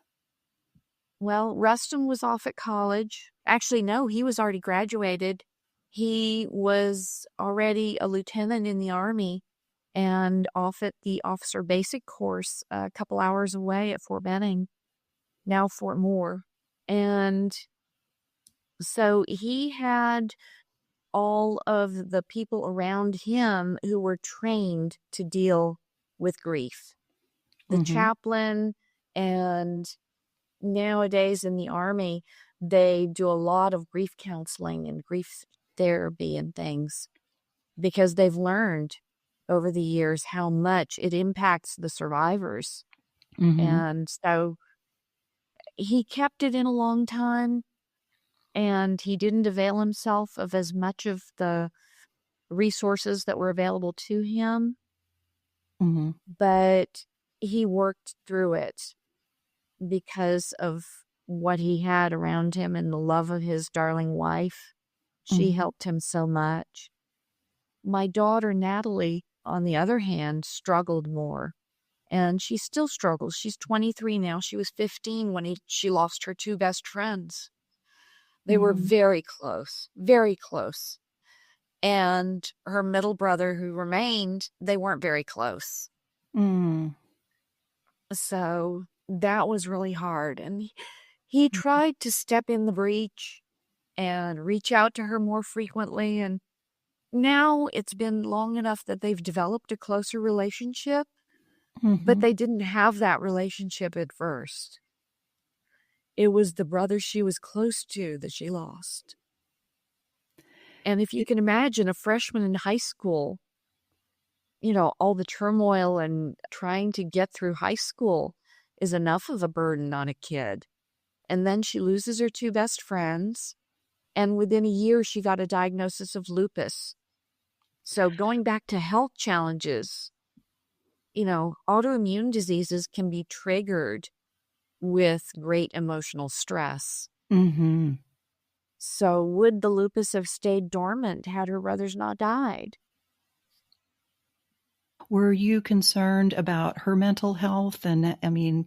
B: Well, Rustin was off at college. Actually, no, he was already graduated. He was already a lieutenant in the Army and off at the officer basic course a couple hours away at Fort Benning, now Fort Moore. And so he had all of the people around him who were trained to deal with grief. The chaplain, and nowadays in the Army, they do a lot of grief counseling and grief therapy and things because they've learned over the years how much it impacts the survivors. And so he kept it in a long time, and he didn't avail himself of as much of the resources that were available to him, but he worked through it because of what he had around him and the love of his darling wife. She helped him so much. My daughter, Natalie, on the other hand, struggled more. And she still struggles. She's 23 now. She was 15 when she lost her two best friends. They were very close, very close. And her middle brother, who remained, they weren't very close. So that was really hard. And he tried to step in the breach and reach out to her more frequently. And now it's been long enough that they've developed a closer relationship, but they didn't have that relationship at first. It was the brother she was close to that she lost. And if you can imagine a freshman in high school, you know, all the turmoil and trying to get through high school is enough of a burden on a kid. And then she loses her two best friends. And within a year, she got a diagnosis of lupus. So going back to health challenges, you know, autoimmune diseases can be triggered with great emotional stress. So would the lupus have stayed dormant had her brothers not died?
C: Were you concerned about her mental health? And I mean,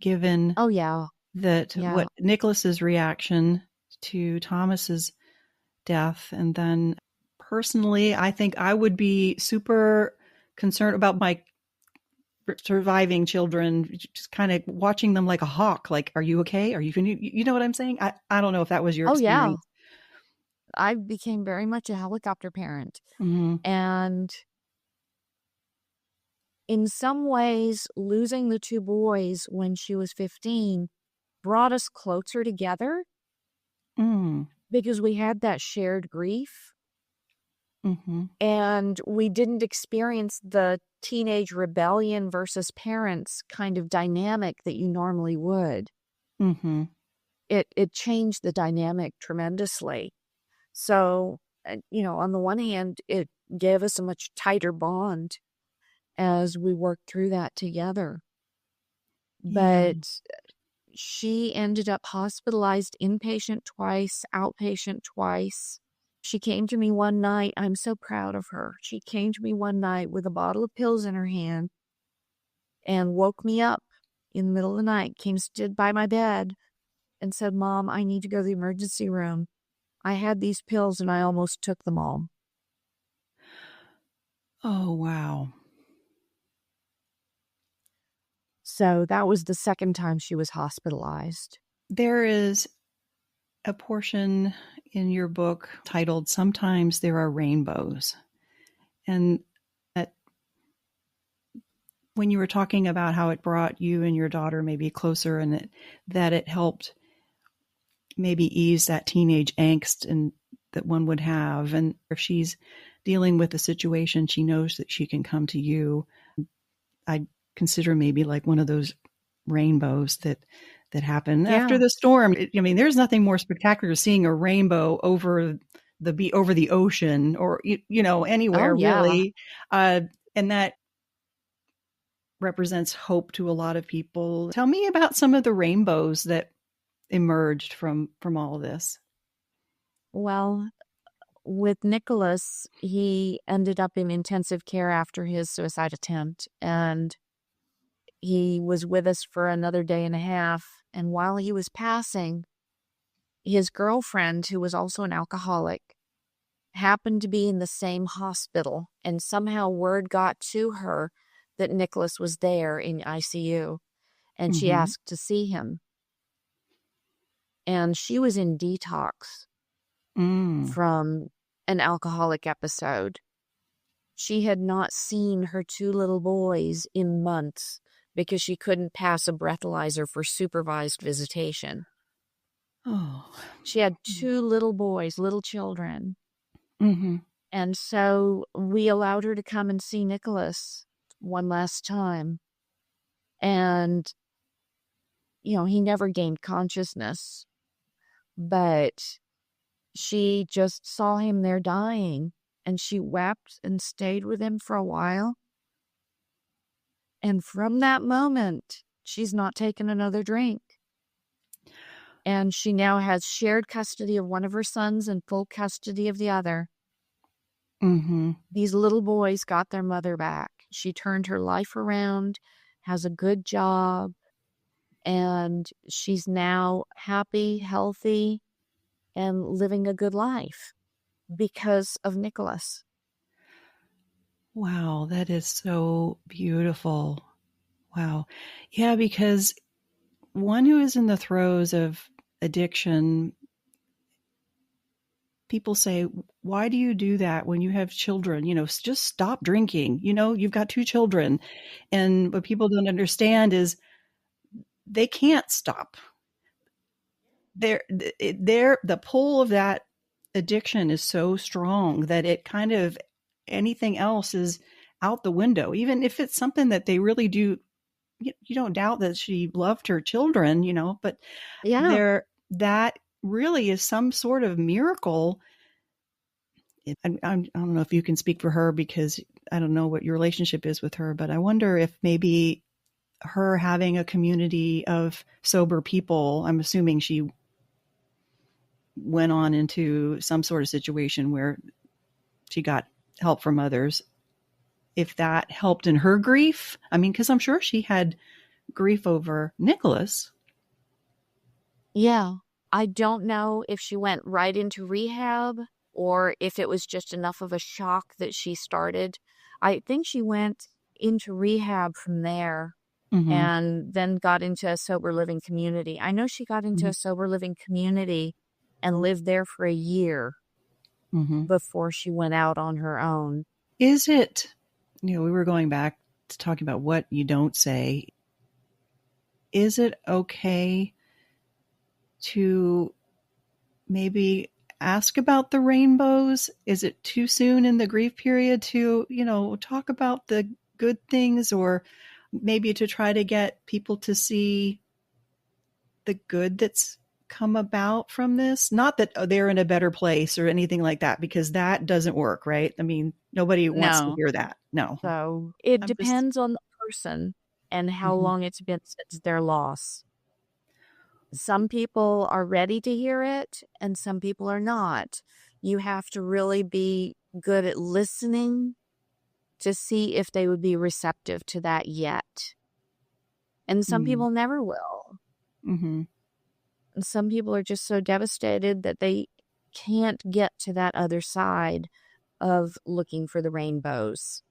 C: given what Nicholas's reaction to Thomas's death, and then personally, I think I would be super concerned about my surviving children, just kind of watching them like a hawk. Like, are you okay? Are you know what I'm saying? I don't know if that was your experience.
B: I became very much a helicopter parent. And in some ways, losing the two boys when she was 15 brought us closer together because we had that shared grief. And we didn't experience the teenage rebellion versus parents kind of dynamic that you normally would. It changed the dynamic tremendously. So, you know, on the one hand, it gave us a much tighter bond as we worked through that together. But she ended up hospitalized, inpatient twice, outpatient twice. She came to me one night. I'm so proud of her. She came to me one night with a bottle of pills in her hand and woke me up in the middle of the night, stood by my bed and said, "Mom, I need to go to the emergency room. I had these pills and I almost took them all."
C: Oh, wow.
B: So that was the second time she was hospitalized.
C: There is a portion in your book titled "Sometimes There Are Rainbows." And that, when you were talking about how it brought you and your daughter maybe closer, and that it helped maybe ease that teenage angst and that one would have. And if she's dealing with a situation, she knows that she can come to you. I consider maybe like one of those rainbows that happen after the storm. I mean, there's nothing more spectacular than seeing a rainbow over the ocean, or you know, anywhere really. And that represents hope to a lot of people. Tell me about some of the rainbows that emerged from all of this.
B: Well, with Nicholas, he ended up in intensive care after his suicide attempt, and he was with us for another day and a half. And while he was passing, his girlfriend, who was also an alcoholic, happened to be in the same hospital, and somehow word got to her that Nicholas was there in ICU, and she
C: Mm-hmm.
B: asked to see him. And she was in detox
C: Mm.
B: from an alcoholic episode. She had not seen her 2 little boys in months because she couldn't pass a breathalyzer for supervised visitation.
C: Oh.
B: She had 2 little boys, little children.
C: Mm-hmm.
B: And so we allowed her to come and see Nicholas one last time. And, he never gained consciousness, but she just saw him there dying, and she wept and stayed with him for a while. And from that moment, she's not taken another drink. And she now has shared custody of one of her sons and full custody of the other.
C: Mm-hmm.
B: These little boys got their mother back. She turned her life around, has a good job, and she's now happy, healthy, and living a good life because of Nicholas.
C: Wow, that is so beautiful. Wow. Yeah, because one who is in the throes of addiction, people say, why do you do that when you have children? Just stop drinking. You've got 2 children. And what people don't understand is they can't stop. The pull of that addiction is so strong that it kind of, anything else is out the window. Even if it's something that they really do, you don't doubt that she loved her children, but
B: Yeah.
C: that really is some sort of miracle. I don't know if you can speak for her, because I don't know what your relationship is with her, but I wonder if maybe her having a community of sober people, I'm assuming she went on into some sort of situation where she got help from others, if that helped in her grief. I mean, because I'm sure she had grief over Nicholas.
B: Yeah. I don't know if she went right into rehab or if it was just enough of a shock that she started. I think she went into rehab from there
C: Mm-hmm.
B: and then got into a sober living community. I know she got into a sober living community and lived there for a year
C: Mm-hmm.
B: before she went out on her own.
C: Is it, we were going back to talking about what you don't say. Is it okay to maybe ask about the rainbows? Is it too soon in the grief period to, talk about the good things, or maybe to try to get people to see the good that's come about from this? Not that they're in a better place or anything like that, because that doesn't work, right? I mean, nobody wants to
B: No.
C: hear that. No.
B: So it
C: I'm just,
B: depends on the person and how
C: Mhm.
B: long it's been since their loss. Some people are ready to hear it and some people are not. You have to really be good at listening to see if they would be receptive to that yet. And some people never will.
C: Mm-hmm.
B: And some people are just so devastated that they can't get to that other side of looking for the rainbows.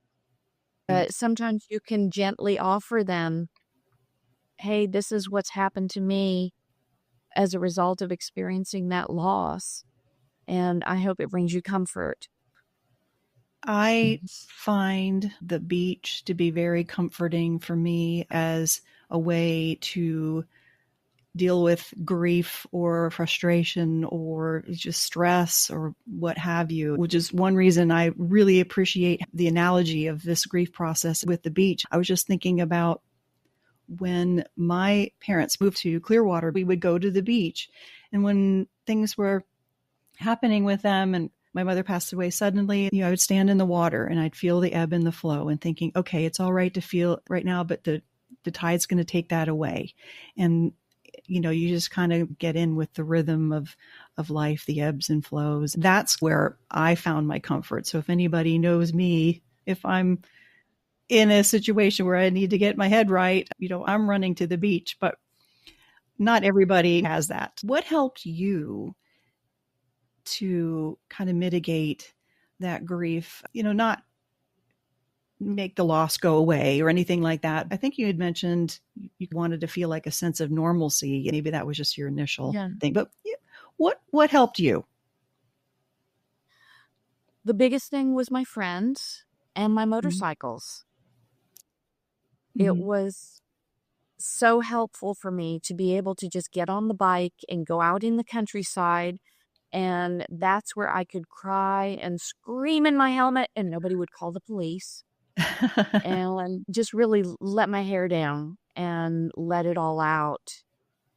B: But sometimes you can gently offer them, hey, this is what's happened to me as a result of experiencing that loss. And I hope it brings you comfort.
C: I find the beach to be very comforting for me as a way to deal with grief or frustration or just stress or what have you, which is one reason I really appreciate the analogy of this grief process with the beach. I was just thinking about when my parents moved to Clearwater, we would go to the beach. And when things were happening with them and my mother passed away suddenly, I would stand in the water and I'd feel the ebb and the flow and thinking, okay, it's all right to feel right now, but the tide's going to take that away. And you just kind of get in with the rhythm of life, the ebbs and flows. That's where I found my comfort. So if anybody knows me, if I'm in a situation where I need to get my head right, I'm running to the beach, but not everybody has that. What helped you to kind of mitigate that grief, not make the loss go away or anything like that? I think you had mentioned you wanted to feel like a sense of normalcy. Maybe that was just your initial thing, but what helped you?
B: The biggest thing was my friends and my motorcycles.
C: Mm-hmm.
B: It was so helpful for me to be able to just get on the bike and go out in the countryside. And that's where I could cry and scream in my helmet and nobody would call the police. And just really let my hair down and let it all out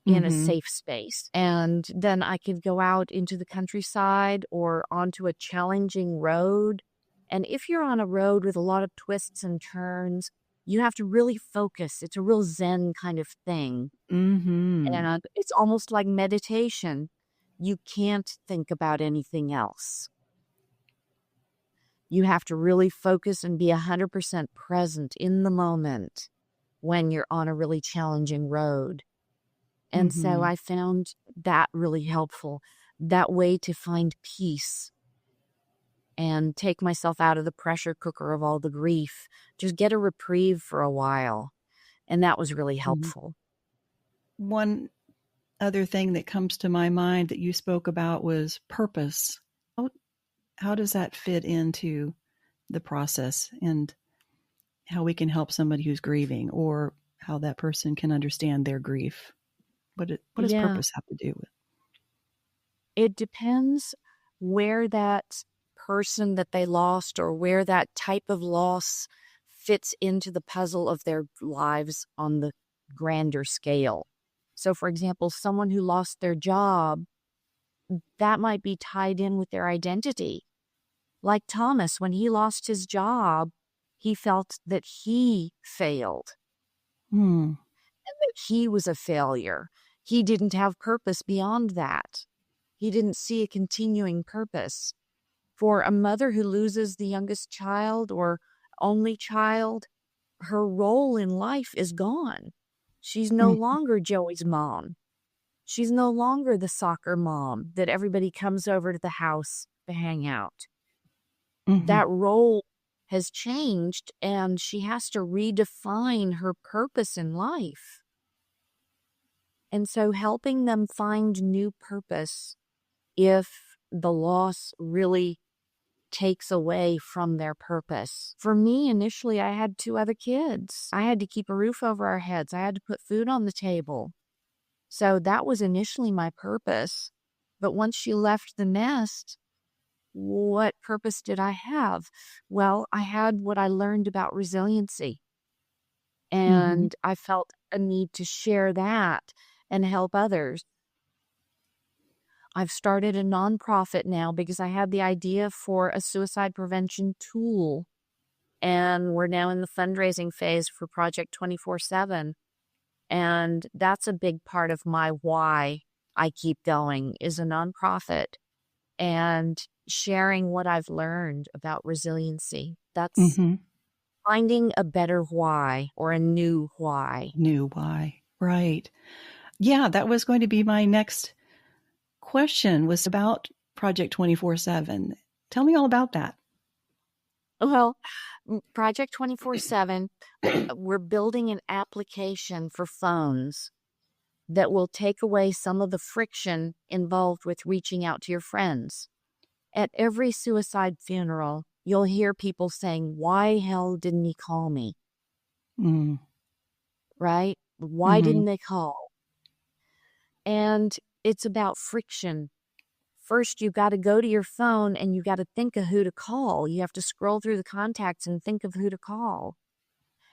B: in a safe space. And then I could go out into the countryside or onto a challenging road. And if you're on a road with a lot of twists and turns, you have to really focus. It's a real Zen kind of thing. And it's almost like meditation. You can't think about anything else. You have to really focus and be 100% present in the moment when you're on a really challenging road. And so I found that really helpful, that way to find peace and take myself out of the pressure cooker of all the grief, just get a reprieve for a while. And that was really helpful.
C: One other thing that comes to my mind that you spoke about was purpose. How does that fit into the process and how we can help somebody who's grieving, or how that person can understand their grief? What does purpose have to do with?
B: It depends where that person that they lost or where that type of loss fits into the puzzle of their lives on the grander scale. So, for example, someone who lost their job, that might be tied in with their identity. Like Thomas, when he lost his job, he felt that he failed and that he was a failure. He didn't have purpose beyond that. He didn't see a continuing purpose. For a mother who loses the youngest child or only child, her role in life is gone. She's no longer Joey's mom. She's no longer the soccer mom that everybody comes over to the house to hang out. That role has changed, and she has to redefine her purpose in life. And so helping them find new purpose if the loss really takes away from their purpose. For me, initially, I had 2 other kids. I had to keep a roof over our heads. I had to put food on the table. So that was initially my purpose. But once she left the nest, what purpose did I have? Well, I had what I learned about resiliency. And I felt a need to share that and help others. I've started a nonprofit now because I had the idea for a suicide prevention tool. And we're now in the fundraising phase for Project 24/7. And that's a big part of my why I keep going, is a nonprofit and sharing what I've learned about resiliency. That's finding a better why or a new why.
C: New why. Right. Yeah, that was going to be my next question, was about Project 24/7. Tell me all about that.
B: Well, Project 24/7, we're building an application for phones that will take away some of the friction involved with reaching out to your friends. At every suicide funeral, you'll hear people saying, "Why hell didn't he call me?" Right? Why didn't they call? And it's about friction. First, you've got to go to your phone and you got to think of who to call. You have to scroll through the contacts and think of who to call.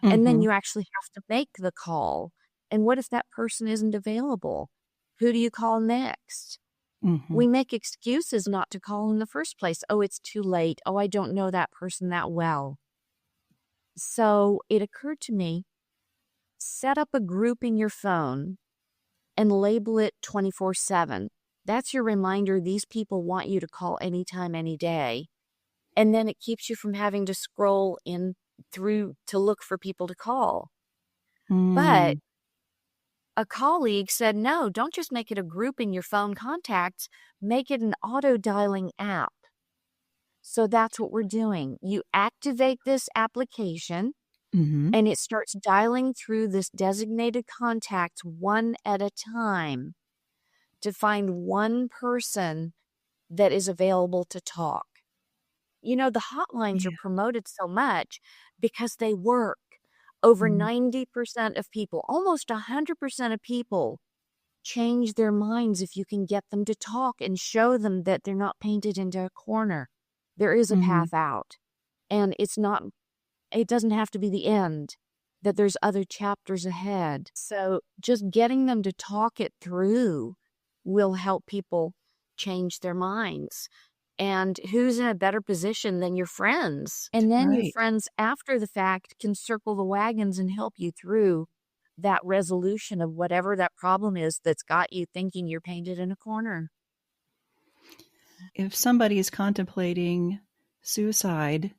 B: And then you actually have to make the call. And what if that person isn't available? Who do you call next? We make excuses not to call in the first place. Oh, it's too late. Oh, I don't know that person that well. So it occurred to me, set up a group in your phone and label it 24/7. That's your reminder these people want you to call anytime, any day. And then it keeps you from having to scroll in through to look for people to call. But
C: Mm.
B: a colleague said, no, don't just make it a group in your phone contacts, make it an auto dialing app. So that's what we're doing. You activate this application
C: Mm-hmm.
B: and it starts dialing through this designated contacts one at a time to find one person that is available to talk. You know, the hotlines are
C: Yeah.
B: promoted so much because they work. Over
C: Mm.
B: 90% of people, almost 100% of people change their minds if you can get them to talk and show them that they're not painted into a corner. There is a
C: Mm-hmm.
B: path out. And it doesn't have to be the end, that there's other chapters ahead. So just getting them to talk it through will help people change their minds. And who's in a better position than your friends? And then your
C: Right.
B: friends after the fact can circle the wagons and help you through that resolution of whatever that problem is that's got you thinking you're painted in a corner.
C: If somebody is contemplating suicide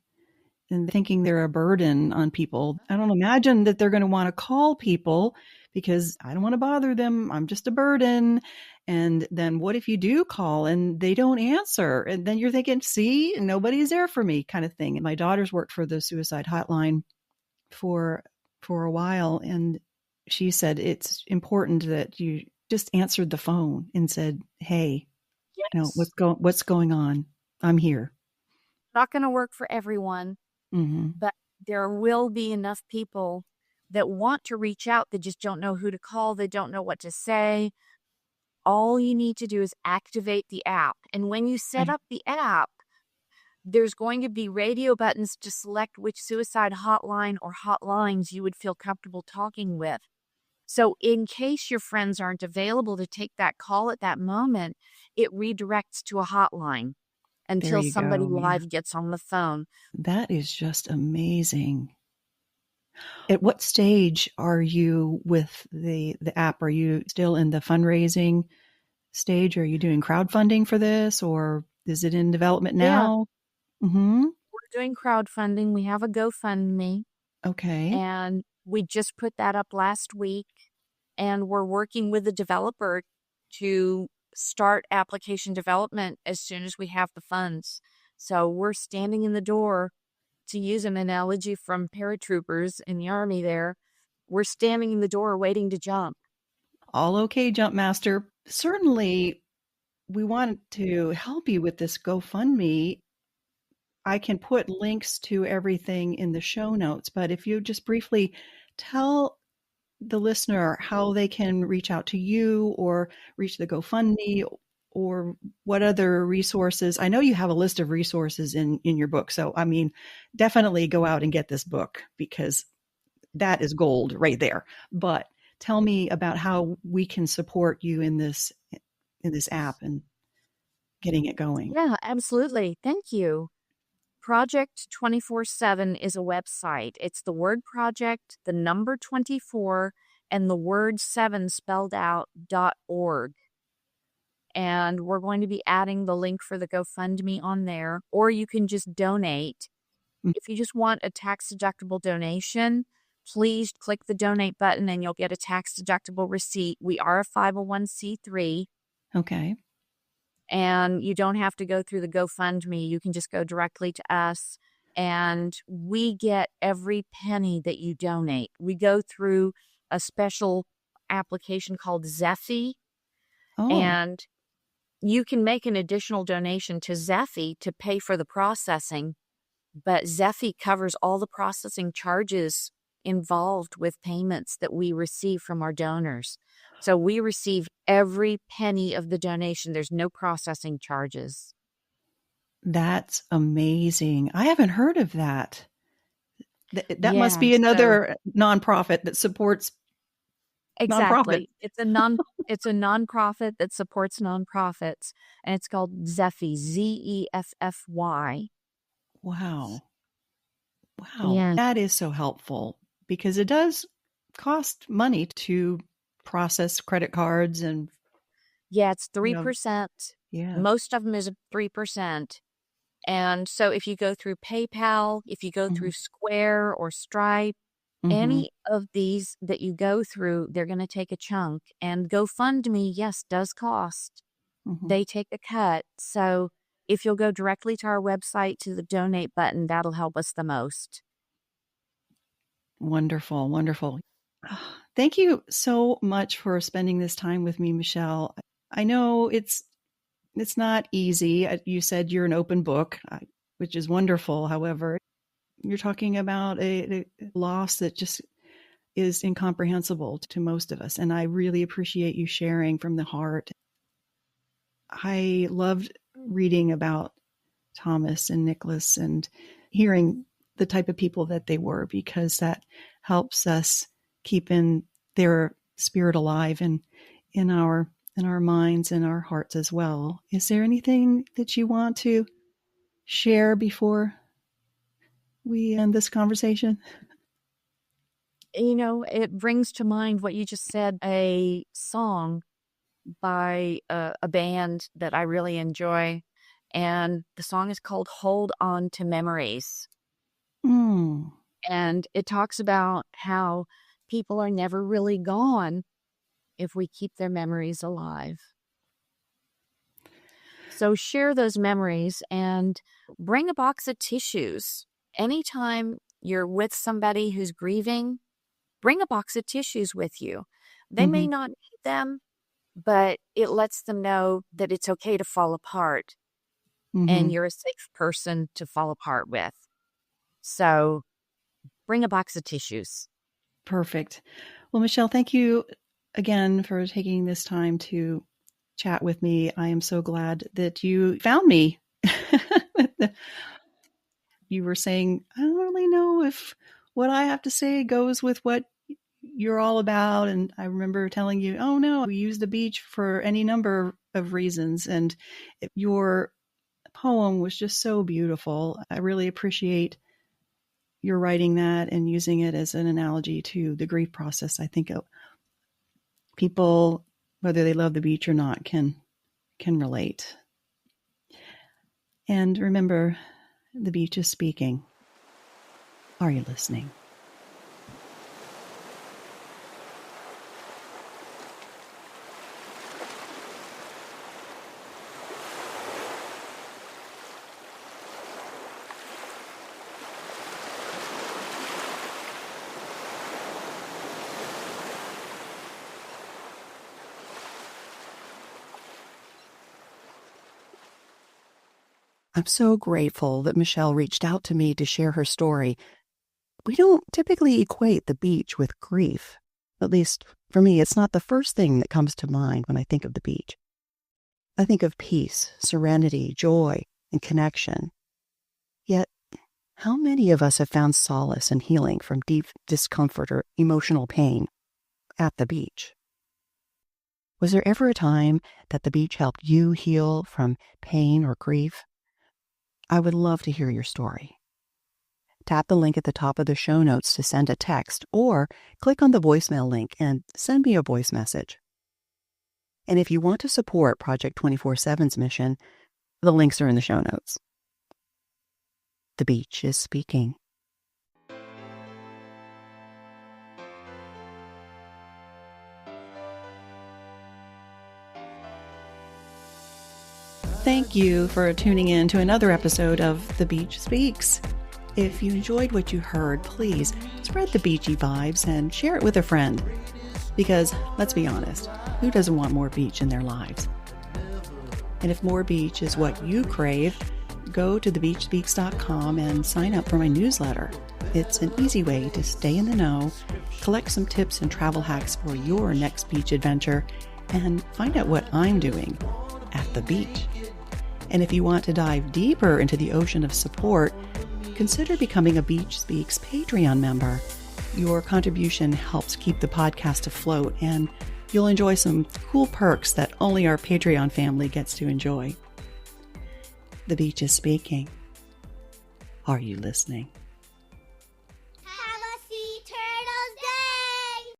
C: and thinking they're a burden on people, I don't imagine that they're going to want to call people because I don't want to bother them. I'm just a burden. And then what if you do call and they don't answer? And then you're thinking, see, nobody's there for me kind of thing. And my daughter's worked for the suicide hotline for a while. And she said it's important that you just answered the phone and said, hey,
B: Yes.
C: what's going on? I'm here.
B: Not going to work for everyone,
C: Mm-hmm.
B: but there will be enough people that want to reach out. They just don't know who to call. They don't know what to say. All you need to do is activate the app. And when you set
C: Okay.
B: up the app, there's going to be radio buttons to select which suicide hotline or hotlines you would feel comfortable talking with. So in case your friends aren't available to take that call at that moment, it redirects to a hotline
C: There
B: until
C: you
B: somebody
C: go. Yeah.
B: live gets on the phone.
C: That is just amazing. At what stage are you with the app? Are you still in the fundraising stage? Are you doing crowdfunding for this or is it in development
B: Yeah,
C: now? Mm-hmm.
B: we're doing crowdfunding. We have a GoFundMe,
C: Okay.
B: and we just put that up last week. And we're working with the developer to start application development as soon as we have the funds. So we're standing in the door, to use an analogy from paratroopers in the Army there. We're standing in the door waiting to jump.
C: All okay, Jump Master. Certainly, we want to help you with this GoFundMe. I can put links to everything in the show notes, but if you just briefly tell the listener how they can reach out to you or reach the GoFundMe or what other resources. I know you have a list of resources in your book. So, I mean, definitely go out and get this book because that is gold right there. But tell me about how we can support you in this app and getting it going.
B: Yeah, absolutely. Thank you. Project 24/7 is a website. It's the word project, the number 24, and the word 7 spelled out .org. And we're going to be adding the link for the GoFundMe on there, or you can just donate.
C: Mm.
B: If you just want a tax-deductible donation, please click the donate button and you'll get a tax-deductible receipt. We are a 501c3.
C: Okay.
B: And you don't have to go through the GoFundMe. You can just go directly to us, and we get every penny that you donate. We go through a special application called Zephy,
C: Oh,
B: and you can make an additional donation to Zephy to pay for the processing, but Zephy covers all the processing charges involved with payments that we receive from our donors. So we receive every penny of the donation. There's no processing charges.
C: that's amazing. I haven't heard of that. That must
B: Yeah,
C: be
B: so
C: another nonprofit that supports nonprofits.
B: exactly. It's a nonprofit that supports nonprofits, and it's called Zephy, Zeffy.
C: Wow. Wow.
B: Yeah.
C: That is so helpful because it does cost money to process credit cards and,
B: Yeah, it's
C: you know,
B: 3%.
C: yeah.
B: Most of them is 3%. And so if you go through PayPal, if you go
C: Mm-hmm.
B: through Square or Stripe,
C: Mm-hmm.
B: any of these that you go through, they're going to take a chunk. And GoFundMe, yes, does cost.
C: Mm-hmm.
B: They take a cut. So if you'll go directly to our website to the donate button, that'll help us the most.
C: Wonderful, wonderful. Thank you so much for spending this time with me, Michelle. I know it's not easy. You said you're an open book, which is wonderful. However, you're talking about a loss that just is incomprehensible to most of us. And I really appreciate you sharing from the heart. I loved reading about Thomas and Nicholas and hearing the type of people that they were, because that helps us keep in their spirit alive and in our minds and our hearts as well. Is there anything that you want to share before we end this conversation?
B: It brings to mind what you just said, a song by a band that I really enjoy. And the song is called Hold On to Memories.
C: Mm.
B: And it talks about how people are never really gone if we keep their memories alive. So share those memories and bring a box of tissues. Anytime you're with somebody who's grieving, bring a box of tissues with you. They may
C: Mm-hmm.
B: not need them, but it lets them know that it's okay to fall apart
C: Mm-hmm.
B: and you're a safe person to fall apart with. So bring a box of tissues.
C: Perfect. Well, Michelle, thank you again for taking this time to chat with me. I am so glad that you found me. You were saying, I don't really know if what I have to say goes with what you're all about. And I remember telling you, oh no, we use the beach for any number of reasons. And your poem was just so beautiful. I really appreciate your writing that and using it as an analogy to the grief process. I think people, whether they love the beach or not, can relate. And remember, the beach is speaking. Are you listening?
A: I'm so grateful that Michelle reached out to me to share her story. We don't typically equate the beach with grief. At least, for me, it's not the first thing that comes to mind when I think of the beach. I think of peace, serenity, joy, and connection. Yet, how many of us have found solace and healing from deep discomfort or emotional pain at the beach? Was there ever a time that the beach helped you heal from pain or grief? I would love to hear your story. Tap the link at the top of the show notes to send a text, or click on the voicemail link and send me a voice message. And if you want to support Project 24/7's mission, the links are in the show notes. The beach is speaking.
C: Thank you for tuning in to another episode of The Beach Speaks. If you enjoyed what you heard, please spread the beachy vibes and share it with a friend. Because, let's be honest, who doesn't want more beach in their lives? And if more beach is what you crave, go to thebeachspeaks.com and sign up for my newsletter. It's an easy way to stay in the know, collect some tips and travel hacks for your next beach adventure, and find out what I'm doing at the beach. And if you want to dive deeper into the ocean of support, consider becoming a Beach Speaks Patreon member. Your contribution helps keep the podcast afloat, and you'll enjoy some cool perks that only our Patreon family gets to enjoy. The beach is speaking. Are you listening?